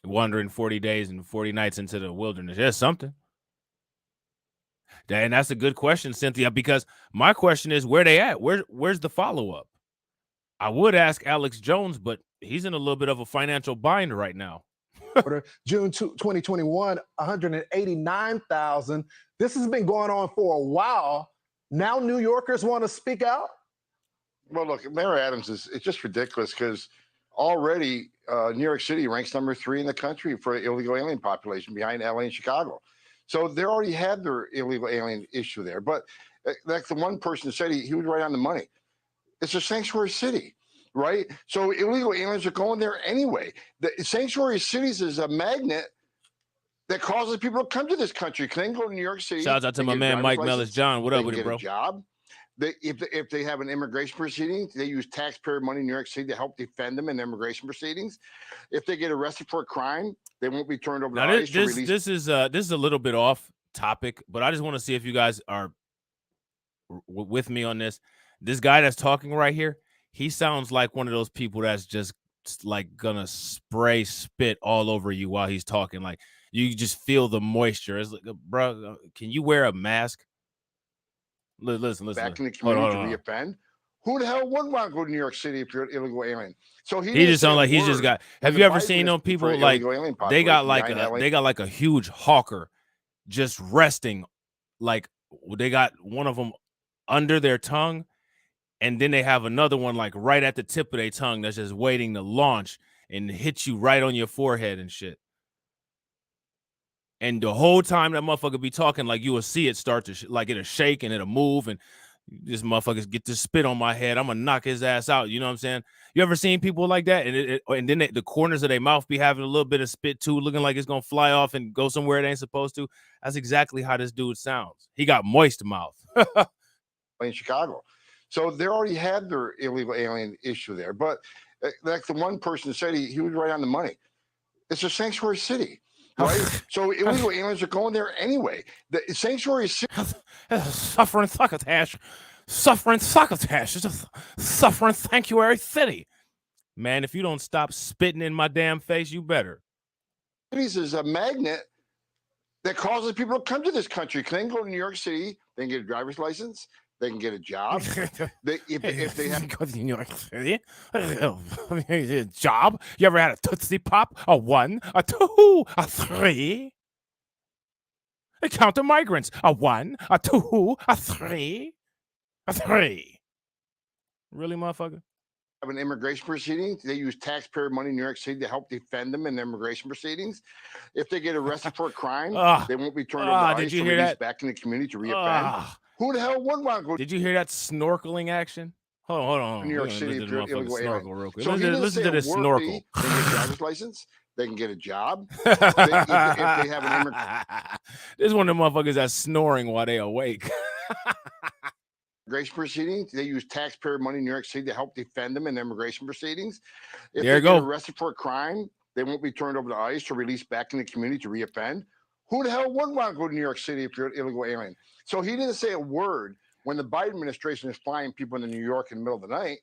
140 days and 40 nights into the wilderness. There's something. And that's a good question, Cynthia, because my question is where they at? Where's the follow-up? I would ask Alex Jones, but he's in a little bit of a financial bind right now. June 2021, 189,000. This has been going on for a while. Now New Yorkers want to speak out? Well, look, Mayor Adams it's just ridiculous because already New York City ranks number 3 in the country for illegal alien population behind LA and Chicago. So they already had their illegal alien issue there. But like the one person said, he was right on the money. It's a sanctuary city, right? So illegal aliens are going there anyway. The sanctuary cities is a magnet that causes people to come to this country. Can they go to New York City? Shout out to my man Mike Mellis John. What up with it, bro? A job. If they have an immigration proceeding, they use taxpayer money in New York City to help defend them in immigration proceedings. If they get arrested for a crime, they won't be turned over to ICE to release. This is a little bit off topic, but I just want to see if you guys are with me on this. This guy that's talking right here, he sounds like one of those people that's just like gonna spray spit all over you while he's talking. Like you just feel the moisture. It's like, bro, can you wear a mask? Listen. Back in the community to reoffend. Who the hell wouldn't want to go to New York City if you're an illegal alien? So he just sounds like he's just got. Have you ever seen those people like they got like a huge hawker just resting, like they got one of them under their tongue, and then they have another one like right at the tip of their tongue that's just waiting to launch and hit you right on your forehead and shit. And the whole time that motherfucker be talking, like you will see it start to like it'll shake and it'll move, and this motherfuckers get to spit on my head. I'm gonna knock his ass out. You know what I'm saying? You ever seen people like that? And then the corners of their mouth be having a little bit of spit too, looking like it's gonna fly off and go somewhere it ain't supposed to. That's exactly how this dude sounds. He got moist mouth. in Chicago. So they already had their illegal alien issue there. But like the one person said, he was right on the money. It's a sanctuary city, right? So illegal aliens are going there anyway. The sanctuary city. Suffering succotash. Suffering succotash. It's a suffering sanctuary city. Man, if you don't stop spitting in my damn face, you better. Cities is a magnet that causes people to come to this country. They can go to New York City, they can get a driver's license, they can get a job. If they have go to New York City, job. You ever had a Tootsie Pop? A 1, a 2, a 3. They count the migrants. A 1, a 2, a 3, a 3. Really, motherfucker? Have an immigration proceeding. They use taxpayer money in New York City to help defend them in immigration proceedings. If they get arrested for a crime, they won't be turned over to ICE or released back in the community to reoffend. Who the hell would want to go? Did you hear that snorkeling action? Hold on. New York City, if you're illegal alien. Real quick. So listen to this snorkel. They get a driver's license. They can get a job. if they have an This is one of the motherfuckers that's snoring while they awake. immigration proceedings. They use taxpayer money in New York City to help defend them in immigration proceedings. If There they you get go. arrested for a crime, they won't be turned over to ICE or released back in the community to reoffend. Who the hell would want to go to New York City if you're an illegal alien? So he didn't say a word when the Biden administration is flying people into New York in the middle of the night.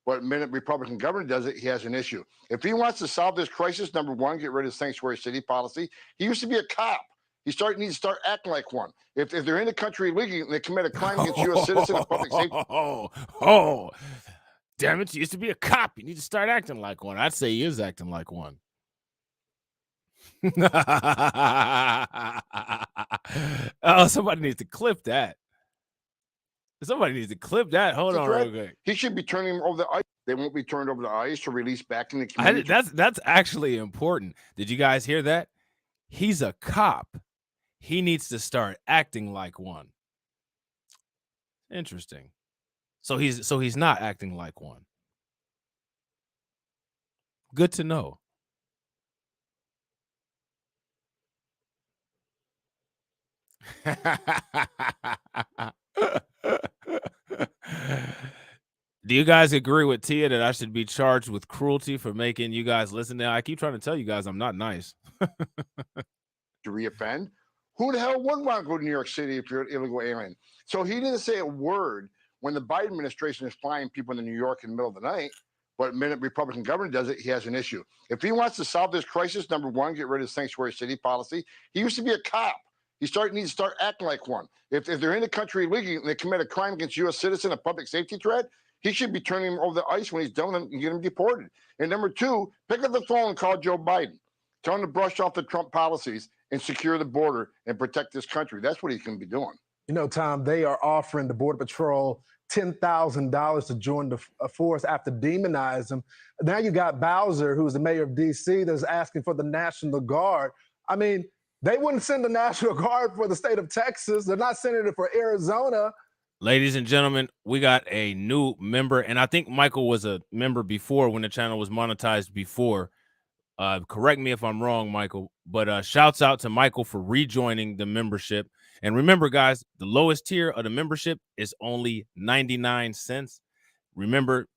But the minute Republican governor does it, he has an issue. If he wants to solve this crisis, number one, get rid of sanctuary city policy. He used to be a cop. He needs to start acting like one. If they're in the country illegally and they commit a crime against U.S. citizens and public safety. Oh, damn it. You used to be a cop. You need to start acting like one. I'd say he is acting like one. Oh, somebody needs to clip that. Somebody needs to clip that. Hold on real quick. He should be turning them over to ICE. They won't be turned over to ICE or released back in the community. That's actually important. Did you guys hear that? He's a cop. He needs to start acting like one. Interesting. So he's not acting like one. Good to know. Do you guys agree with Tia that I should be charged with cruelty for making you guys listen? Now, I keep trying to tell you guys I'm not nice. To reoffend. Who the hell would want to go to New York City if you're an illegal alien? So he didn't say a word when the Biden administration is flying people into New York in the middle of the night. But the minute Republican governor does it, he has an issue. If he wants to solve this crisis, number one, get rid of sanctuary city policy. He used to be a cop. He needs to start acting like one. If they're in the country illegally and they commit a crime against U.S. citizen, a public safety threat, he should be turning them over to ICE when he's done and get him deported. And number two, pick up the phone and call Joe Biden. Tell him to brush off the Trump policies and secure the border and protect this country. That's what he's going to be doing. You know, Tom, they are offering the Border Patrol $10,000 to join the force after demonizing them. Now you got Bowser, who's the mayor of D.C., that's asking for the National Guard. I mean, they wouldn't send the National Guard for the state of Texas. They're not sending it for Arizona. Ladies and gentlemen, we got a new member, and I think Michael was a member before when the channel was monetized before. Correct me if I'm wrong, Michael, but shouts out to Michael for rejoining the membership. And remember, guys, the lowest tier of the membership is only 99 cents. Remember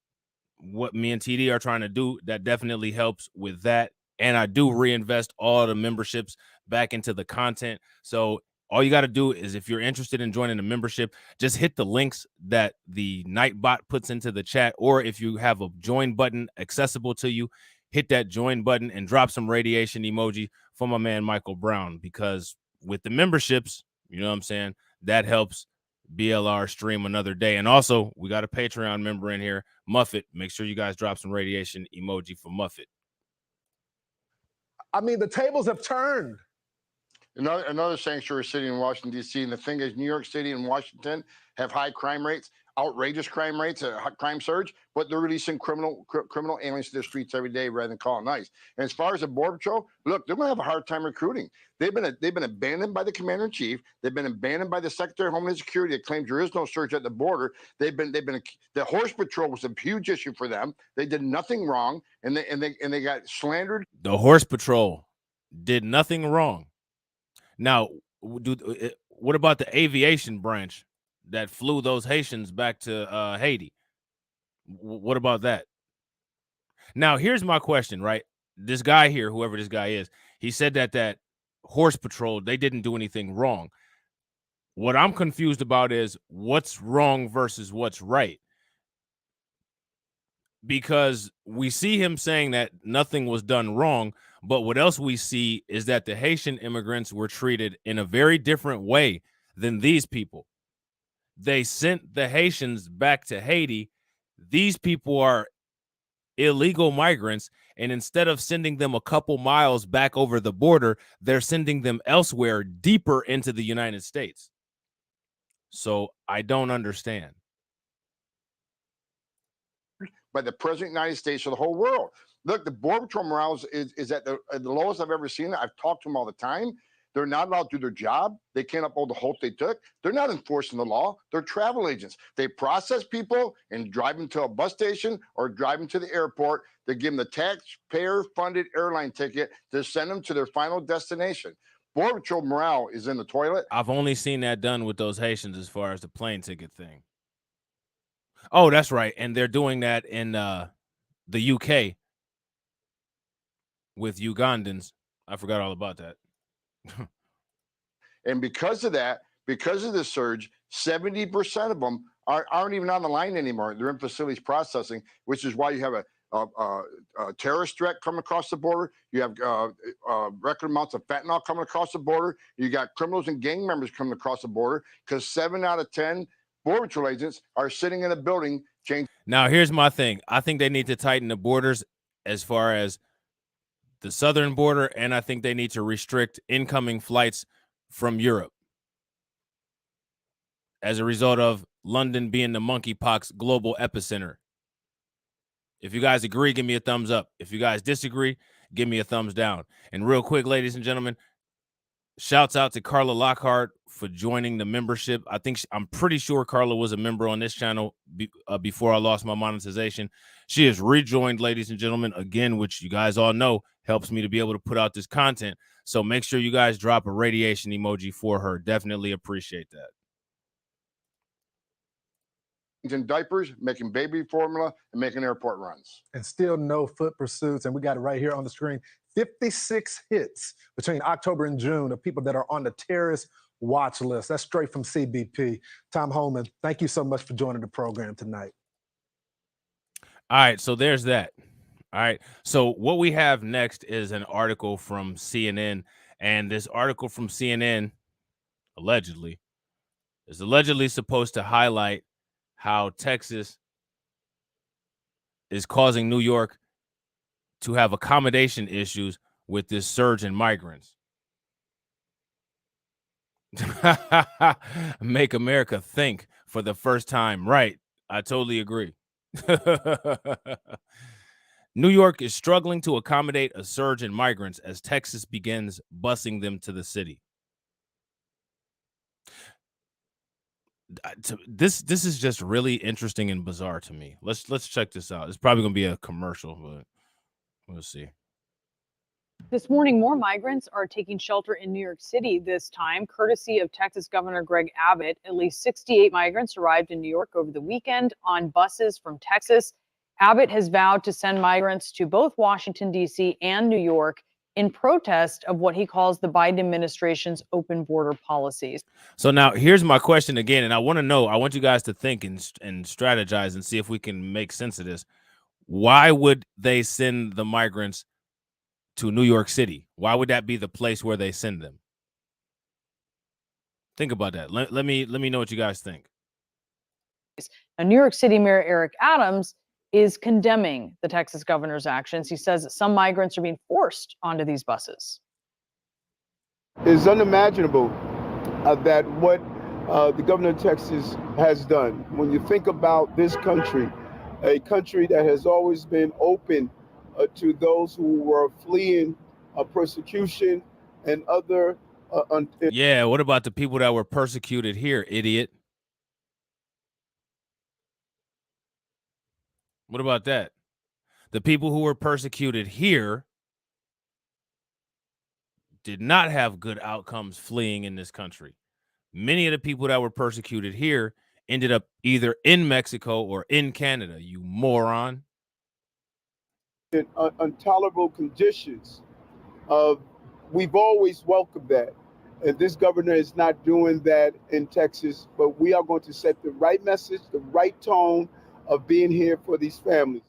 what me and TD are trying to do. That definitely helps with that. And I do reinvest all the memberships back into the content. So all you got to do is, if you're interested in joining the membership, just hit the links that the Nightbot puts into the chat. Or if you have a join button accessible to you, hit that join button and drop some radiation emoji for my man Michael Brown, because with the memberships, you know what I'm saying, that helps BLR stream another day. And also, we got a Patreon member in here, Muffet. Make sure you guys drop some radiation emoji for Muffet. I mean, the tables have turned. Another sanctuary city in Washington, D.C. And the thing is, New York City and Washington have high crime rates, outrageous crime rates, a crime surge, but they're releasing criminal aliens to the streets every day rather than calling ICE. And as far as the Border Patrol, look, they're going to have a hard time recruiting. They've been abandoned by the Commander-in-Chief. They've been abandoned by the Secretary of Homeland Security that claims there is no surge at the border. The Horse Patrol was a huge issue for them. They did nothing wrong, and they got slandered. The Horse Patrol did nothing wrong. Now, what about the aviation branch? that flew those Haitians back to Haiti. What about that? Now, here's my question, right? This guy here, whoever this guy is, he said that horse patrol, they didn't do anything wrong. What I'm confused about is what's wrong versus what's right. Because we see him saying that nothing was done wrong, but what else we see is that the Haitian immigrants were treated in a very different way than these people. They sent the Haitians back to Haiti. These people are illegal migrants, and instead of sending them a couple miles back over the border, they're sending them elsewhere, deeper into the United States. So I don't understand. By the president of the United States or the whole world. Look, the Border Patrol morale is at the lowest I've ever seen it. I've talked to them all the time. They're not allowed to do their job. They can't uphold the hope they took. They're not enforcing the law. They're travel agents. They process people and drive them to a bus station or drive them to the airport. They give them the taxpayer-funded airline ticket to send them to their final destination. Border Patrol morale is in the toilet. I've only seen that done with those Haitians as far as the plane ticket thing. Oh, that's right. And they're doing that in the UK with Ugandans. I forgot all about that. And because of that, because of the surge, 70% of them aren't even on the line anymore. They're in facilities processing, which is why you have a terrorist threat coming across the border. You have record amounts of fentanyl coming across the border. You got criminals and gang members coming across the border because 7 out of 10 Border Patrol agents are sitting in a building. Now, here's my thing. I think they need to tighten the borders as far as the southern border, and I think they need to restrict incoming flights from Europe as a result of London being the monkeypox global epicenter. If you guys agree, give me a thumbs up. If you guys disagree, give me a thumbs down. And real quick, ladies and gentlemen, shouts out to Carla Lockhart for joining the membership. I'm pretty sure Carla was a member on this channel before I lost my monetization. She has rejoined, ladies and gentlemen, again, which you guys all know helps me to be able to put out this content. So make sure you guys drop a radiation emoji for her. Definitely appreciate that. In diapers, making baby formula, and making airport runs. And still no foot pursuits. And we got it right here on the screen. 56 hits between October and June of people that are on the terrorist watch list. That's straight from CBP. Tom Holman, thank you so much for joining the program tonight. All right, so there's that. All right, so what we have next is an article from CNN, and this article from CNN is allegedly supposed to highlight how Texas is causing New York to have accommodation issues with this surge in migrants. Make America think for the first time. Right. I totally agree. New York is struggling to accommodate a surge in migrants as Texas begins busing them to the city. This is just really interesting and bizarre to me. Let's check this out. It's probably going to be a commercial, but we'll see. This morning, more migrants are taking shelter in New York City, this time courtesy of Texas Governor Greg Abbott. At least 68 migrants arrived in New York over the weekend on buses from Texas. Abbott has vowed to send migrants to both Washington, D.C. and New York in protest of what he calls the Biden administration's open border policies. So now here's my question again, and I want you guys to think and strategize and see if we can make sense of this. Why would they send the migrants to New York City? Why would that be the place where they send them? Think about that. Let me know what you guys think. Now, New York City Mayor Eric Adams is condemning the Texas governor's actions. He says that some migrants are being forced onto these buses. It's unimaginable that what the governor of Texas has done. When you think about this country, a country that has always been open to those who were fleeing persecution and other. Yeah, what about the people that were persecuted here, idiot? What about that? The people who were persecuted here did not have good outcomes fleeing in this country. Many of the people that were persecuted here ended up either in Mexico or in Canada, you moron. In intolerable conditions. We've always welcomed that. And this governor is not doing that in Texas, but we are going to set the right message, the right tone of being here for these families.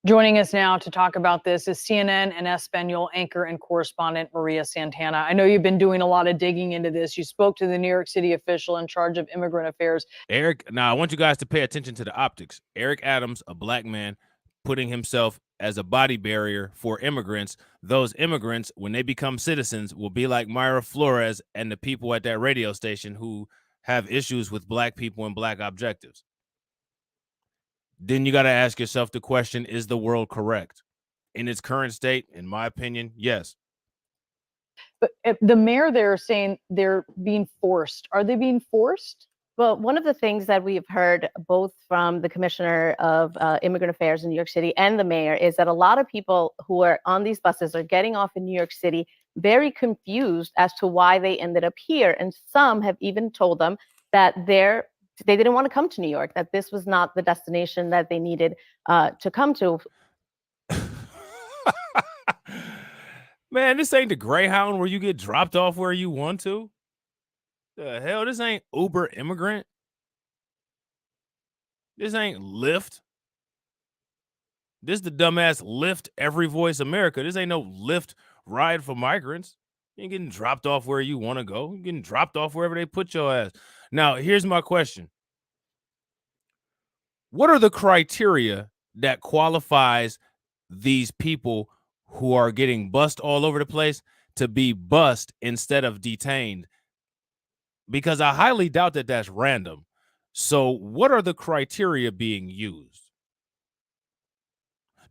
Joining us now to talk about this is CNN and Espanol anchor and correspondent Maria Santana. I know you've been doing a lot of digging into this. You spoke to the New York City official in charge of immigrant affairs. Eric, now I want you guys to pay attention to the optics. Eric Adams, a black man, putting himself as a body barrier for immigrants. Those immigrants, when they become citizens, will be like Myra Flores and the people at that radio station who have issues with black people and black objectives. Then you got to ask yourself the question, is the world correct? In its current state, in my opinion, yes. But the mayor there is saying they're being forced. Are they being forced? Well, one of the things that we've heard both from the commissioner of immigrant affairs in New York City and the mayor is that a lot of people who are on these buses are getting off in New York City very confused as to why they ended up here. And some have even told them that they didn't want to come to New York, that this was not the destination that they needed to come to. Man, this ain't the Greyhound where you get dropped off where you want to. The hell, this ain't Uber Immigrant. This ain't Lyft. This the dumbass Lyft Every Voice America. This ain't no Lyft ride for migrants. You ain't getting dropped off where you want to go. You're getting dropped off wherever they put your ass. Now, here's my question. What are the criteria that qualifies these people who are getting bussed all over the place to be bussed instead of detained? Because I highly doubt that that's random. So what are the criteria being used?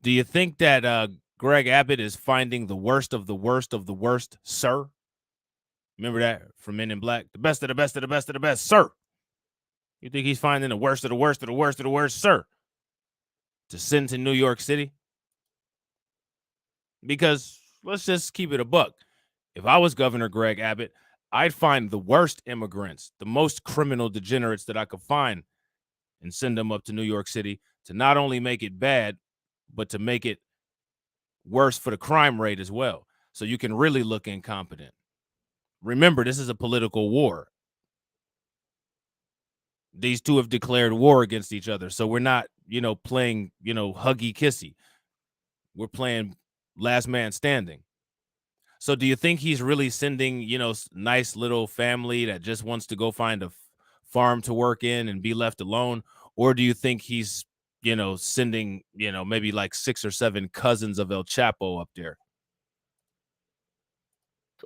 Do you think that Greg Abbott is finding the worst of the worst of the worst, sir? Remember that from Men in Black? The best of the best of the best of the best, sir. You think he's finding the worst of the worst of the worst of the worst, sir, to send to New York City? Because let's just keep it a buck. If I was Governor Greg Abbott, I'd find the worst immigrants, the most criminal degenerates that I could find, and send them up to New York City to not only make it bad, but to make it worse for the crime rate as well. So you can really look incompetent. Remember, this is a political war. These two have declared war against each other. So we're not, playing, huggy kissy. We're playing last man standing. So do you think he's really sending, nice little family that just wants to go find a farm to work in and be left alone? Or do you think he's, sending, maybe like 6 or 7 cousins of El Chapo up there?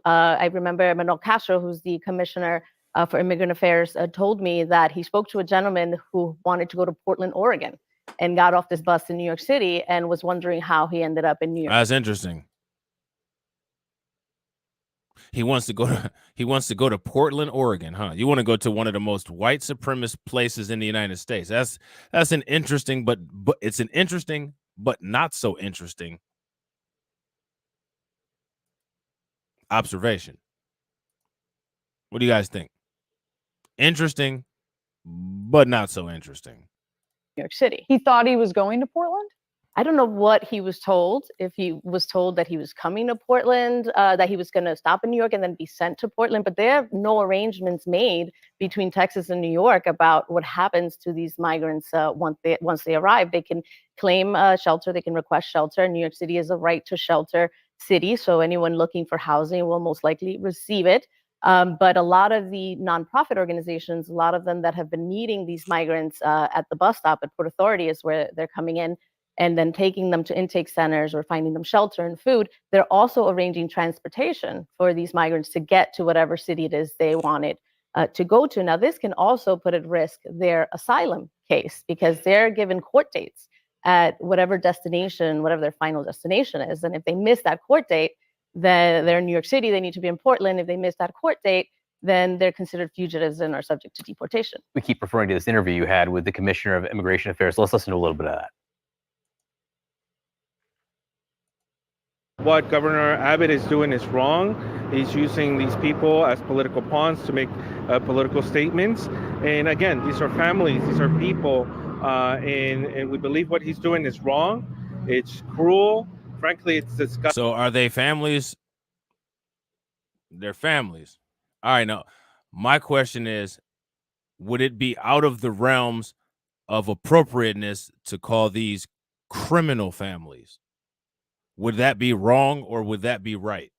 I remember Manuel Castro, who's the commissioner for immigrant affairs, told me that he spoke to a gentleman who wanted to go to Portland, Oregon, and got off this bus in New York City and was wondering how he ended up in New York. That's interesting. He wants to go to Portland, Oregon, huh? You want to go to one of the most white supremacist places in the United States. That's an interesting, but it's an interesting but not so interesting observation. What do you guys think? Interesting, but not so interesting. New York City. He thought he was going to Portland? I don't know what he was told, if he was told that he was coming to Portland, that he was going to stop in New York and then be sent to Portland, but there are no arrangements made between Texas and New York about what happens to these migrants once they arrive. They can claim shelter, they can request shelter. New York City is a right to shelter city, so anyone looking for housing will most likely receive it. But a lot of the nonprofit organizations, a lot of them that have been meeting these migrants at the bus stop at Port Authority is where they're coming in, and then taking them to intake centers or finding them shelter and food. They're also arranging transportation for these migrants to get to whatever city it is they wanted to go to. Now, this can also put at risk their asylum case because they're given court dates at whatever destination, whatever their final destination is. And if they miss that court date, then they're in New York City, they need to be in Portland. If they miss that court date, then they're considered fugitives and are subject to deportation. We keep referring to this interview you had with the Commissioner of Immigration Affairs. Let's listen to a little bit of that. What Governor Abbott is doing is wrong. is using these people as political pawns to make political statements. And again, these are families, these are people, and we believe what he's doing is wrong. It's cruel. Frankly, it's disgusting. So are they families? They're families. All right, now my question is, would it be out of the realms of appropriateness to call these criminal families? Would that be wrong or would that be right?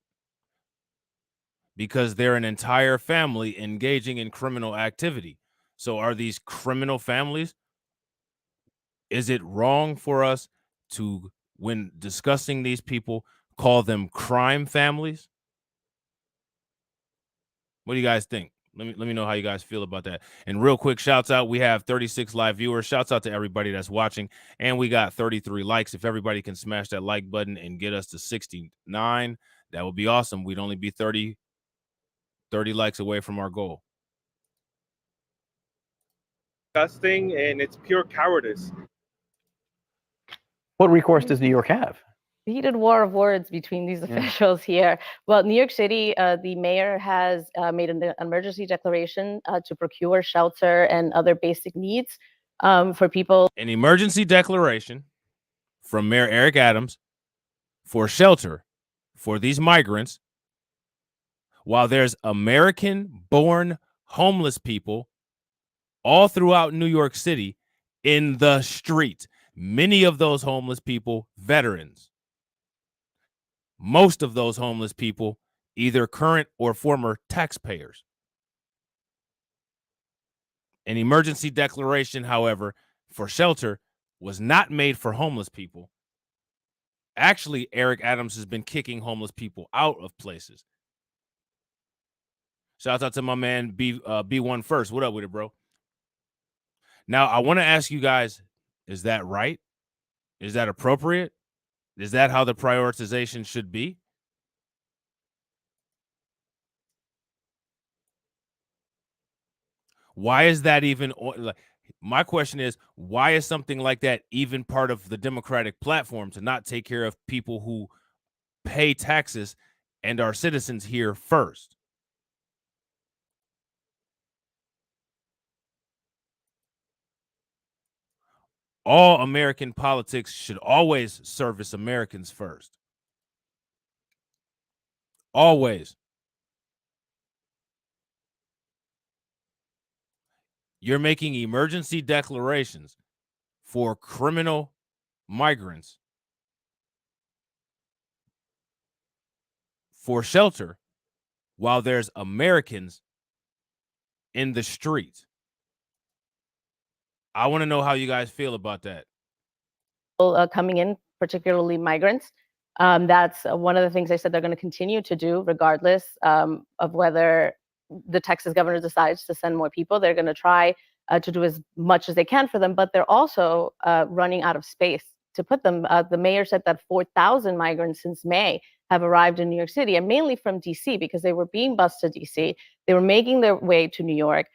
Because they're an entire family engaging in criminal activity. So are these criminal families? Is it wrong for us to, when discussing these people, call them crime families? What do you guys think? Let me know how you guys feel about that. And real quick, shouts out. We have 36 live viewers. Shouts out to everybody that's watching. And we got 33 likes. If everybody can smash that like button and get us to 69, that would be awesome. We'd only be 30 likes away from our goal. Disgusting, and it's pure cowardice. What recourse does New York have? Heated war of words between these officials here. Well, New York City, the mayor has made an emergency declaration to procure shelter and other basic needs for people. An emergency declaration from Mayor Eric Adams for shelter for these migrants, while there's American-born homeless people all throughout New York City in the street. Many of those homeless people, veterans. Most of those homeless people, either current or former taxpayers. An emergency declaration, however, for shelter was not made for homeless people. Actually, Eric Adams has been kicking homeless people out of places. Shout out to my man B1 First. What up with it, bro? Now, I want to ask you guys, is that right? Is that appropriate? Is that how the prioritization should be? Why is that even, like, my question is, why is something like that even part of the Democratic platform, to not take care of people who pay taxes and are citizens here first? All American politics should always service Americans first. Always. You're making emergency declarations for criminal migrants for shelter while there's Americans in the street. I want to know how you guys feel about that. Coming in, particularly migrants. That's one of the things they said they're going to continue to do, regardless of whether the Texas governor decides to send more people. They're going to try to do as much as they can for them, but they're also running out of space to put them. The mayor said that 4,000 migrants since May have arrived in New York City, and mainly from D.C., because they were being bused to D.C. They were making their way to New York,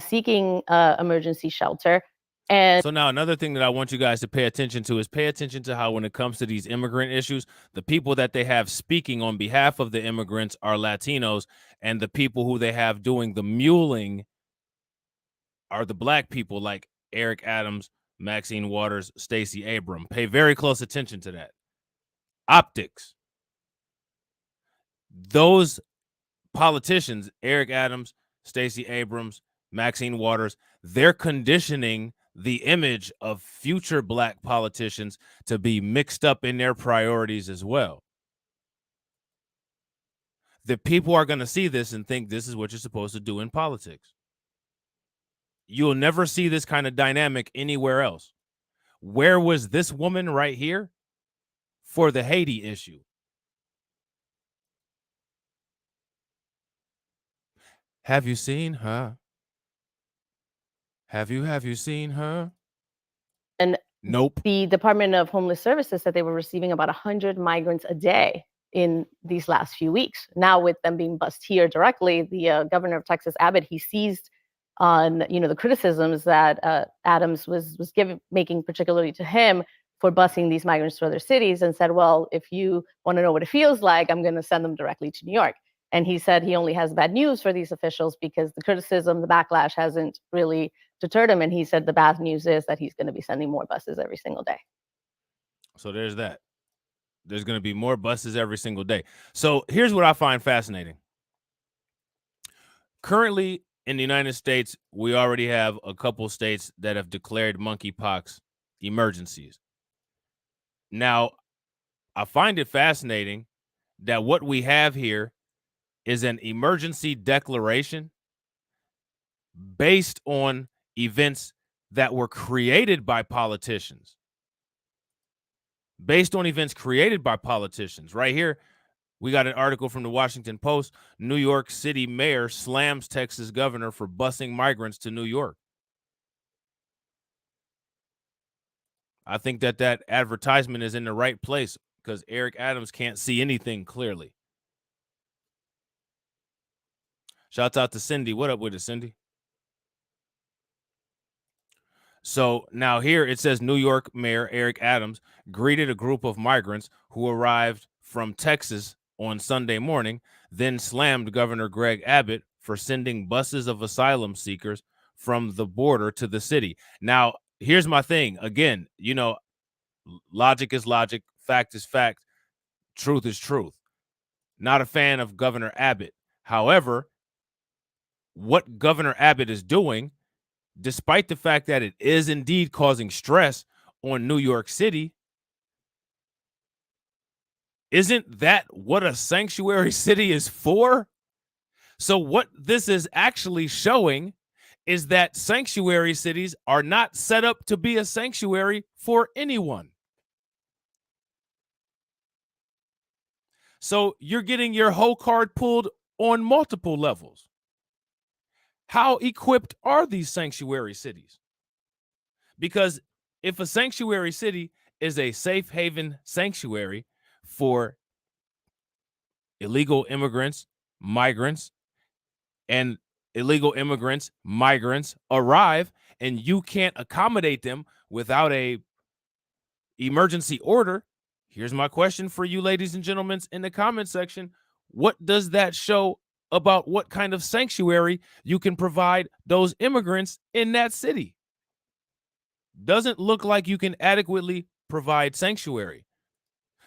seeking emergency shelter. And so now another thing that I want you guys to pay attention to is pay attention to how, when it comes to these immigrant issues, the people that they have speaking on behalf of the immigrants are Latinos, and the people who they have doing the muling are the black people, like Eric Adams, Maxine Waters, Stacey Abrams. Pay very close attention to that. Optics. Those politicians, Eric Adams, Stacey Abrams, Maxine Waters, they're conditioning the image of future black politicians to be mixed up in their priorities as well. The people are going to see this and think this is what you're supposed to do in politics. You'll never see this kind of dynamic anywhere else. Where was this woman right here for the Haiti issue? Have you seen her? Have you seen her? And nope. The Department of Homeless Services said they were receiving about 100 migrants a day in these last few weeks. Now, with them being bused here directly, the governor of Texas, Abbott, he seized on the criticisms that Adams was making, particularly to him, for busing these migrants to other cities, and said, well, if you want to know what it feels like, I'm going to send them directly to New York. And he said he only has bad news for these officials because the criticism, the backlash hasn't really deterred him. And he said the bad news is that he's going to be sending more buses every single day. So there's that. There's going to be more buses every single day. So here's what I find fascinating. Currently in the United States, we already have a couple states that have declared monkeypox emergencies. Now, I find it fascinating that what we have here is an emergency declaration based on events that were created by politicians. Based on events created by politicians. Right here, we got an article from the Washington Post. New York City mayor slams Texas governor for busing migrants to New York. I think that that advertisement is in the right place because Eric Adams can't see anything clearly. Shouts out to Cindy. What up with it, Cindy? So now here it says New York Mayor Eric Adams greeted a group of migrants who arrived from Texas on Sunday morning, then slammed Governor Greg Abbott for sending buses of asylum seekers from the border to the city. Now, here's my thing. Again, you know, logic is logic, fact is fact, truth is truth. Not a fan of Governor Abbott. However, what Governor Abbott is doing, despite the fact that it is indeed causing stress on New York City, isn't that what a sanctuary city is for? So what this is actually showing is that sanctuary cities are not set up to be a sanctuary for anyone. So you're getting your whole card pulled on multiple levels. How equipped are these sanctuary cities? Because if a sanctuary city is a safe haven sanctuary for illegal immigrants, migrants, and illegal immigrants, migrants arrive, and you can't accommodate them without a emergency order, here's my question for you, ladies and gentlemen, in the comment section. What does that show about what kind of sanctuary you can provide those immigrants in that city? Doesn't look like you can adequately provide sanctuary.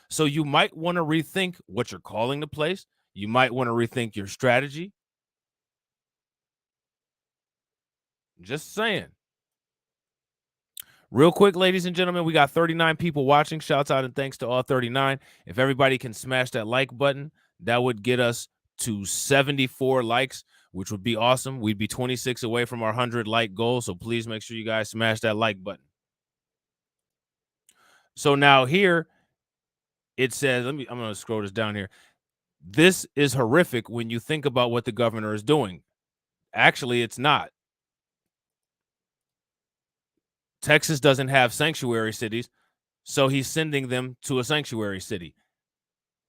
So you might want to rethink what you're calling the place. You might want to rethink your strategy. Just saying. Real quick, ladies and gentlemen, we got 39 people watching. Shouts out and thanks to all 39. If everybody can smash that like button, that would get us to 74 likes, which would be awesome. We'd be 26 away from our 100 like goal, so please make sure you guys smash that like button. So now here it says, I'm going to scroll this down here. This is horrific when you think about what the governor is doing. Actually, it's not. Texas doesn't have sanctuary cities, so he's sending them to a sanctuary city.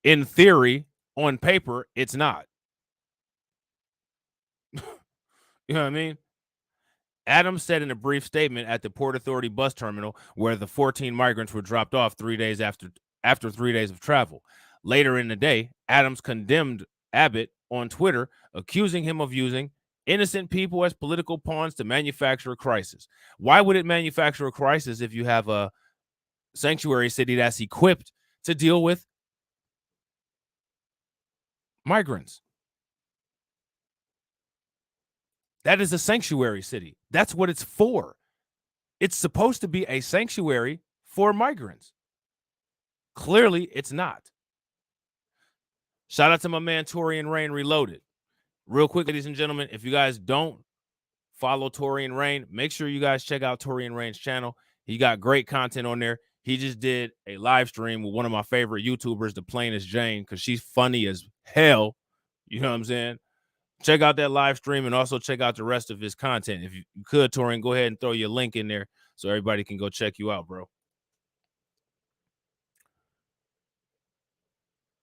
In theory, on paper, it's not. You know what I mean? Adams said in a brief statement at the Port Authority bus terminal where the 14 migrants were dropped off 3 days after 3 days of travel. Later in the day, Adams condemned Abbott on Twitter, accusing him of using innocent people as political pawns to manufacture a crisis. Why would it manufacture a crisis if you have a sanctuary city that's equipped to deal with migrants? That is a sanctuary city. That's what it's for. It's supposed to be a sanctuary for migrants. Clearly, it's not. Shout out to my man, Torian Rain Reloaded. Real quick, ladies and gentlemen, if you guys don't follow Torian Rain, make sure you guys check out Torian Rain's channel. He got great content on there. He just did a live stream with one of my favorite YouTubers, The Plainest Jane, because she's funny as hell. You know what I'm saying? Check out that live stream and also check out the rest of his content. If you could, Torian, go ahead and throw your link in there so everybody can go check you out, bro.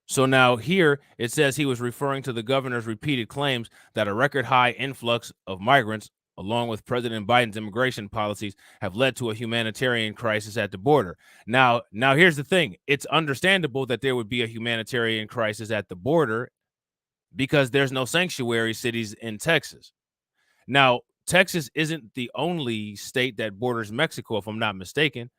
So now here it says he was referring to the governor's repeated claims that a record high influx of migrants, along with President Biden's immigration policies, have led to a humanitarian crisis at the border. Now here's the thing. It's understandable that there would be a humanitarian crisis at the border because there's no sanctuary cities in Texas. Now, Texas isn't the only state that borders Mexico, if I'm not mistaken.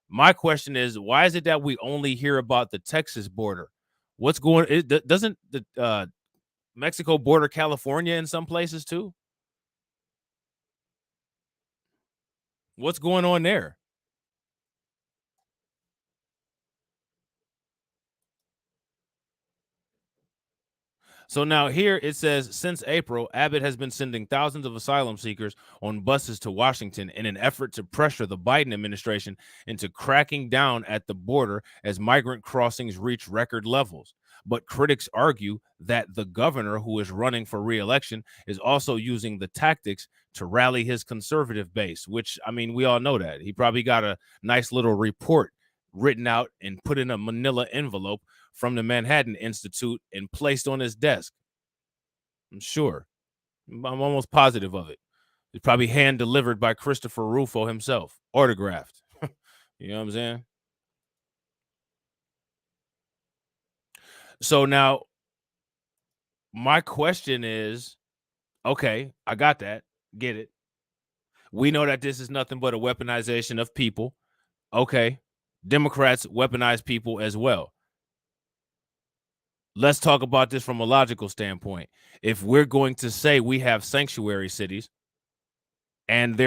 My question is, why is it that we only hear about the Texas border? What's going? Doesn't the Mexico border California in some places too? What's going on there? So now here it says, since April, Abbott has been sending thousands of asylum seekers on buses to Washington in an effort to pressure the Biden administration into cracking down at the border as migrant crossings reach record levels. But critics argue that the governor, who is running for re-election, is also using the tactics to rally his conservative base, which, I mean, we all know that. He probably got a nice little report written out and put in a manila envelope from the Manhattan Institute and placed on his desk. I'm sure. I'm almost positive of it. It's probably hand delivered by Christopher Rufo himself, autographed. You know what I'm saying? So now my question is, okay, I got that. Get it. We know that this is nothing but a weaponization of people. Okay. Democrats weaponize people as well. Let's talk about this from a logical standpoint. If we're going to say we have sanctuary cities and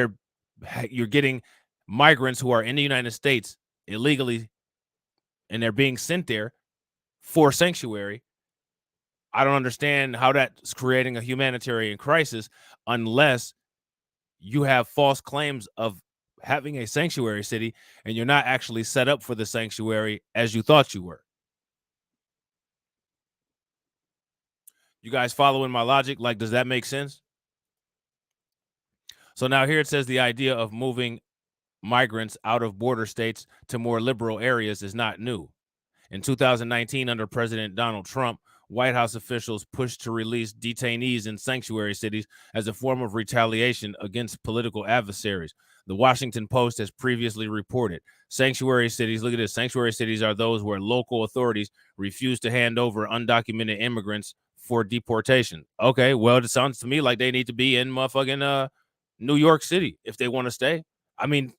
you're getting migrants who are in the United States illegally and they're being sent there for sanctuary, I don't understand how that's creating a humanitarian crisis unless you have false claims of having a sanctuary city and you're not actually set up for the sanctuary as you thought you were. You guys following my logic? Like, does that make sense? So now here it says the idea of moving migrants out of border states to more liberal areas is not new. In 2019, under President Donald Trump, White House officials pushed to release detainees in sanctuary cities as a form of retaliation against political adversaries. The Washington Post has previously reported sanctuary cities, look at this, sanctuary cities are those where local authorities refuse to hand over undocumented immigrants for deportation. Okay, well, it sounds to me like they need to be in motherfucking New York City if they want to stay. I mean,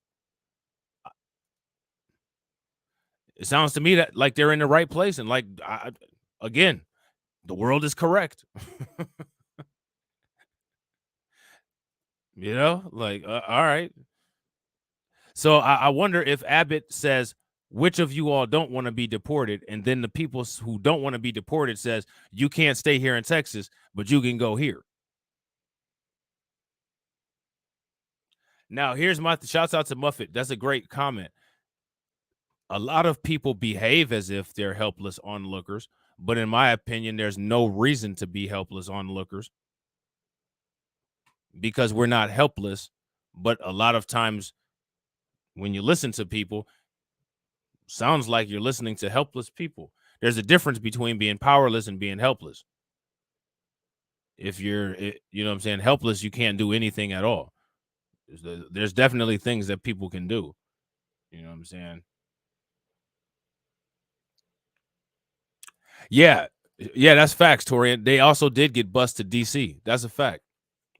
it sounds to me that like they're in the right place, and like again, the world is correct. You know, like all right. So I wonder if Abbott says, which of you all don't want to be deported, and then the people who don't want to be deported says you can't stay here in Texas, but you can go here. Now here's my shouts out to Muffet. That's a great comment. A lot of people behave as if they're helpless onlookers, but in my opinion, there's no reason to be helpless onlookers because we're not helpless. But a lot of times when you listen to people, sounds like you're listening to helpless people. There's a difference between being powerless and being helpless. If you're, you know what I'm saying, helpless, you can't do anything at all. There's definitely things that people can do. You know what I'm saying? Yeah. Yeah, that's facts, Torian. They also did get bused to DC. That's a fact.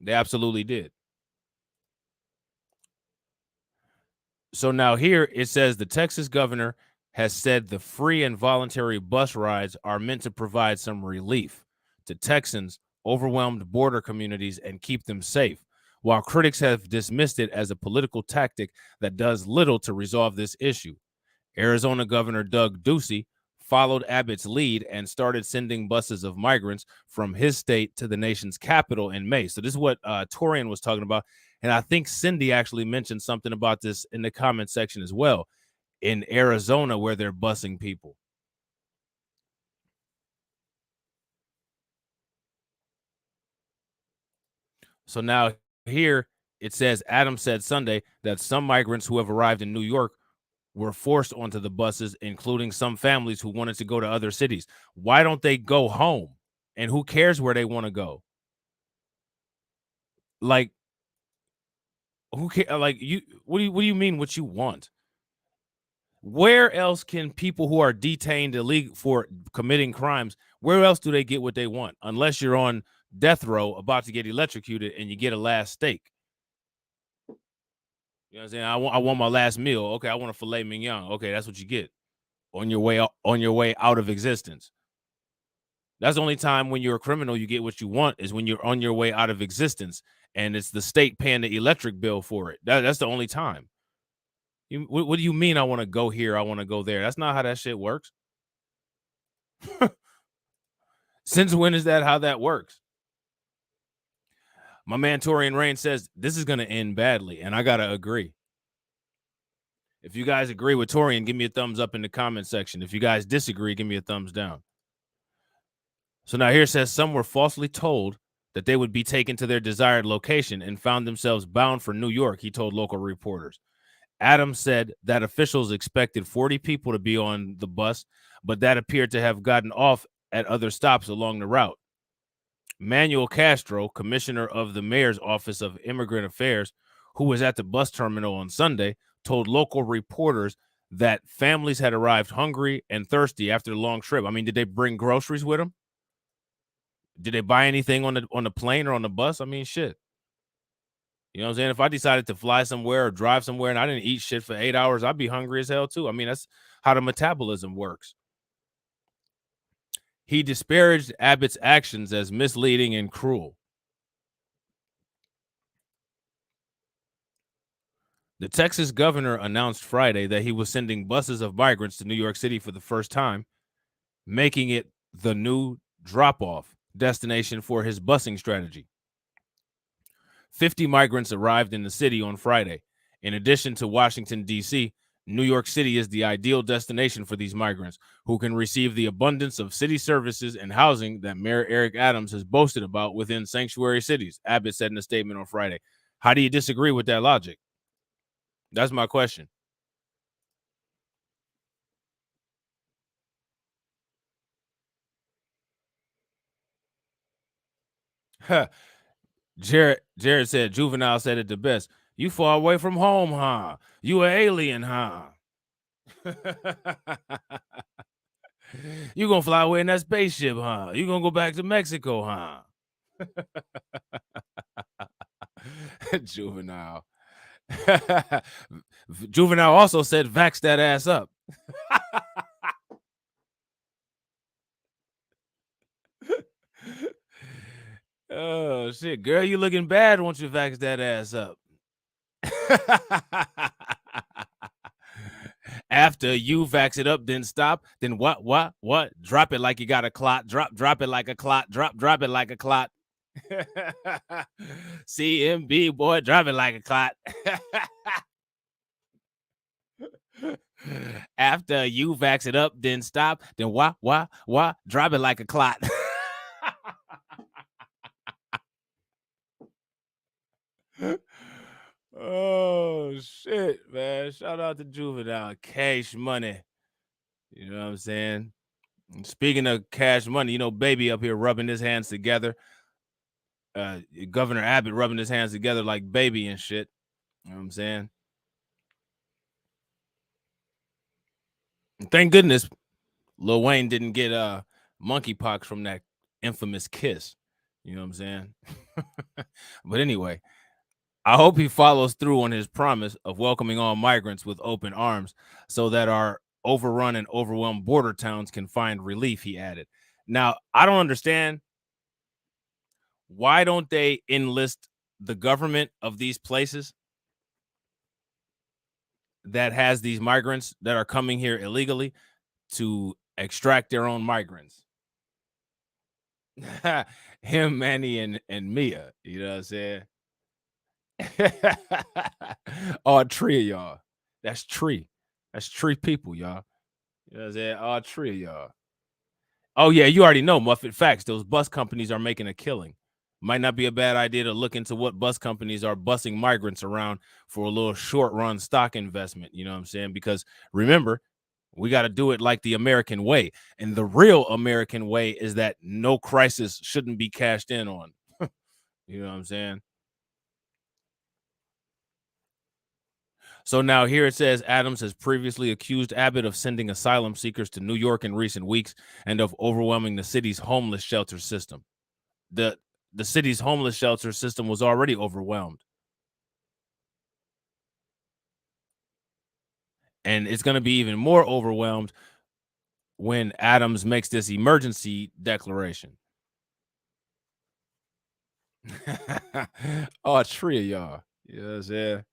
They absolutely did. So now here it says the Texas governor has said the free and voluntary bus rides are meant to provide some relief to Texans, overwhelmed border communities, and keep them safe, while critics have dismissed it as a political tactic that does little to resolve this issue. Arizona Governor Doug Ducey followed Abbott's lead and started sending buses of migrants from his state to the nation's capital in May. So this is what Torian was talking about. And I think Cindy actually mentioned something about this in the comment section as well, in Arizona where they're busing people. So now here it says Adams said Sunday that some migrants who have arrived in New York were forced onto the buses, including some families who wanted to go to other cities. Why don't they go home? And who cares where they want to go? Like, who care? Like, you? What do you mean? What you want? Where else can people who are detained illegal for committing crimes, where else do they get what they want? Unless you're on death row about to get electrocuted and you get a last steak. You know what I'm saying? I want my last meal. Okay, I want a filet mignon. Okay, that's what you get on your way out of existence. That's the only time when you're a criminal you get what you want is when you're on your way out of existence and it's the state paying the electric bill for it. That's the only time. What do you mean I want to go here, I want to go there? That's not how that shit works. Since when is that how that works? My man Torian Rain says this is going to end badly, and I got to agree. If you guys agree with Torian, give me a thumbs up in the comment section. If you guys disagree, give me a thumbs down. So now here says some were falsely told that they would be taken to their desired location and found themselves bound for New York, he told local reporters. Adams said that officials expected 40 people to be on the bus, but that appeared to have gotten off at other stops along the route. Manuel Castro, commissioner of the mayor's office of immigrant affairs, who was at the bus terminal on Sunday, told local reporters that families had arrived hungry and thirsty after the long trip. I mean, did they bring groceries with them? Did they buy anything on the plane or on the bus? I mean, shit. You know what I'm saying? If I decided to fly somewhere or drive somewhere and I didn't eat shit for 8 hours, I'd be hungry as hell too. I mean, that's how the metabolism works. He disparaged Abbott's actions as misleading and cruel. The Texas governor announced Friday that he was sending buses of migrants to New York City for the first time, making it the new drop-off destination for his busing strategy. 50 migrants arrived in the city on Friday. In addition to Washington, D.C., New York City is the ideal destination for these migrants who can receive the abundance of city services and housing that Mayor Eric Adams has boasted about within sanctuary cities, Abbott said in a statement on Friday. How do you disagree with that logic? That's my question. Jared said, Juvenile said it the best. You far away from home, huh? You an alien, huh? You gonna fly away in that spaceship, huh? You gonna go back to Mexico, huh? Juvenile. Juvenile also said, vax that ass up. Oh, shit. Girl, you looking bad. Won't you vax that ass up? After you vax it up, then stop. Then what? Drop it like you got a clot. Drop it like a clot. Drop it like a clot. CMB, boy, drop it like a clot. After you vax it up, then stop. Then what? Drop it like a clot. Oh shit, man. Shout out to Juvenile. Cash money. You know what I'm saying? And speaking of cash money, you know, baby up here rubbing his hands together. Governor Abbott rubbing his hands together like baby and shit. You know what I'm saying? And thank goodness Lil Wayne didn't get monkeypox from that infamous kiss. You know what I'm saying? But anyway, I hope he follows through on his promise of welcoming all migrants with open arms so that our overrun and overwhelmed border towns can find relief, he added. Now, I don't understand. Why don't they enlist the government of these places that has these migrants that are coming here illegally to extract their own migrants? Him, Manny, and Mia, you know what I'm saying? All three of y'all. That's three people, y'all. You know what I'm saying? All three of y'all. Oh, yeah, you already know, Muffet. Facts. Those bus companies are making a killing. Might not be a bad idea to look into what bus companies are busing migrants around for a little short-run stock investment. You know what I'm saying? Because remember, we got to do it like the American way. And the real American way is that no crisis shouldn't be cashed in on. You know what I'm saying? So now here it says Adams has previously accused Abbott of sending asylum seekers to New York in recent weeks and of overwhelming the city's homeless shelter system. The city's homeless shelter system was already overwhelmed. And it's going to be even more overwhelmed when Adams makes this emergency declaration. Oh, a tree of y'all. You know what I'm saying?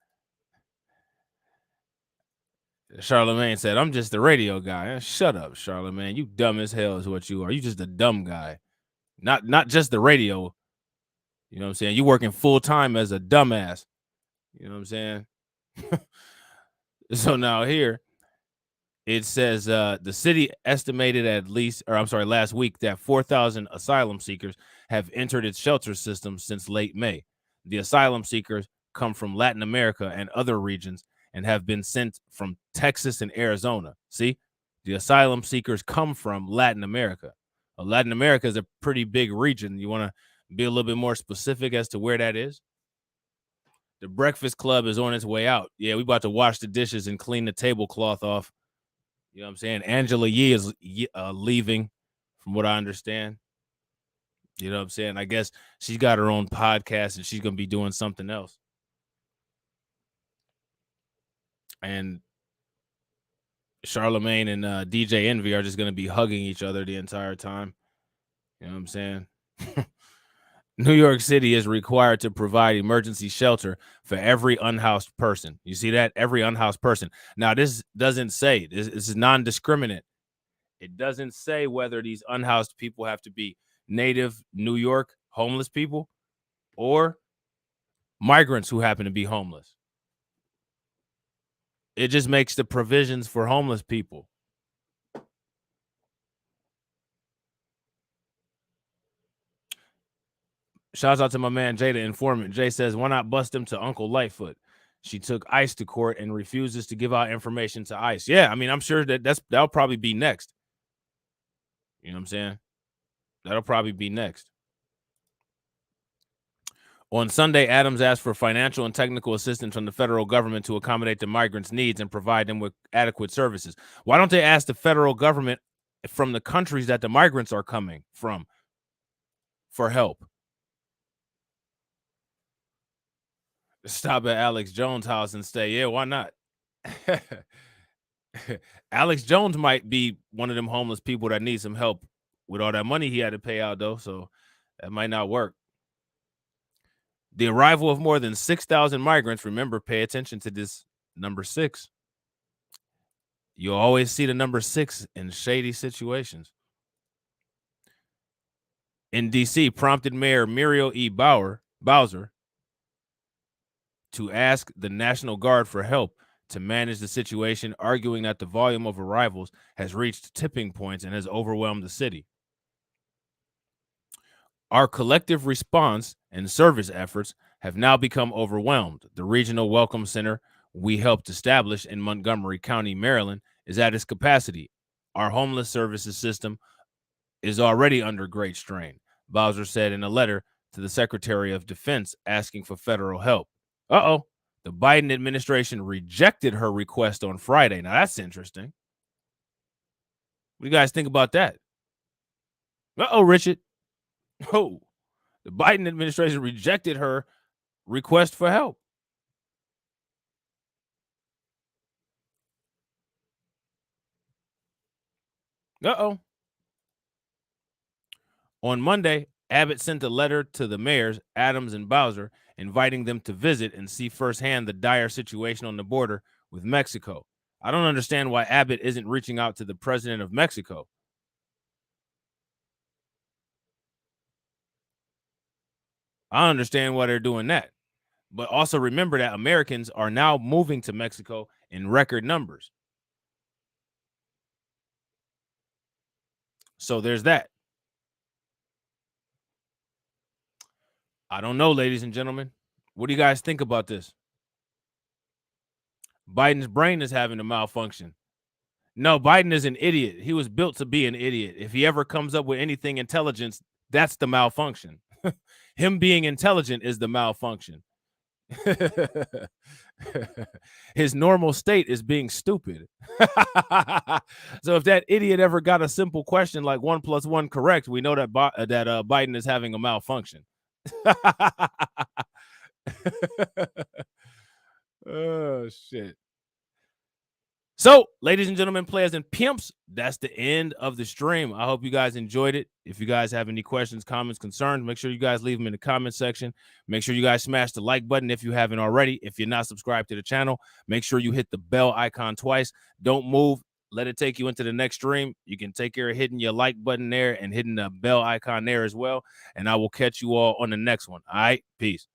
Charlemagne said, I'm just the radio guy. Shut up, Charlemagne. You dumb as hell is what you are. You just a dumb guy. Not just the radio. You know what I'm saying? You working full time as a dumbass. You know what I'm saying? So now here it says the city estimated last week that 4,000 asylum seekers have entered its shelter system since late May. The asylum seekers come from Latin America and other regions and have been sent from Texas and Arizona. See, the asylum seekers come from Latin America. Latin America is a pretty big region. You want to be a little bit more specific as to where that is? The Breakfast Club is on its way out. Yeah, we about to wash the dishes and clean the tablecloth off. You know what I'm saying? Angela Yee is leaving, from what I understand. You know what I'm saying? I guess she's got her own podcast and she's going to be doing something else. And Charlemagne and DJ Envy are just going to be hugging each other the entire time. You know what I'm saying? New York City is required to provide emergency shelter for every unhoused person. You see that? Every unhoused person. Now, this doesn't say, this is non-discriminate. It doesn't say whether these unhoused people have to be native New York homeless people or migrants who happen to be homeless. It just makes the provisions for homeless people. Shouts out to my man Jay, the informant. Jay says, why not bust him to Uncle Lightfoot? She took ICE to court and refuses to give out information to ICE. Yeah, I mean, I'm sure that'll probably be next. You know what I'm saying? That'll probably be next. On Sunday, Adams asked for financial and technical assistance from the federal government to accommodate the migrants' needs and provide them with adequate services. Why don't they ask the federal government from the countries that the migrants are coming from for help? Stop at Alex Jones' house and stay. Yeah, why not? Alex Jones might be one of them homeless people that need some help with all that money he had to pay out, though, so that might not work. The arrival of more than 6,000 migrants, remember, pay attention to this number 6. You'll always see the number 6 in shady situations. In D.C., prompted Mayor Muriel E. Bowser to ask the National Guard for help to manage the situation, arguing that the volume of arrivals has reached tipping points and has overwhelmed the city. Our collective response and service efforts have now become overwhelmed. The regional welcome center we helped establish in Montgomery County, Maryland, is at its capacity. Our homeless services system is already under great strain, Bowser said in a letter to the Secretary of Defense asking for federal help. Uh-oh. The Biden administration rejected her request on Friday. Now, that's interesting. What do you guys think about that? Uh-oh, Richard. Oh, the Biden administration rejected her request for help. Uh-oh. On Monday, Abbott sent a letter to the mayors, Adams and Bowser, inviting them to visit and see firsthand the dire situation on the border with Mexico. I don't understand why Abbott isn't reaching out to the president of Mexico. I don't understand why they're doing that. But also remember that Americans are now moving to Mexico in record numbers. So there's that. I don't know, ladies and gentlemen. What do you guys think about this? Biden's brain is having a malfunction. No, Biden is an idiot. He was built to be an idiot. If he ever comes up with anything intelligence, that's the malfunction. Him being intelligent is the malfunction. His normal state is being stupid. So if that idiot ever got a simple question like 1 + 1 correct, we know that Biden is having a malfunction. Oh, shit. So, ladies and gentlemen, players and pimps, that's the end of the stream. I hope you guys enjoyed it. If you guys have any questions, comments, concerns, make sure you guys leave them in the comment section. Make sure you guys smash the like button if you haven't already. If you're not subscribed to the channel, make sure you hit the bell icon twice. Don't move. Let it take you into the next stream. You can take care of hitting your like button there and hitting the bell icon there as well. And I will catch you all on the next one. All right, peace.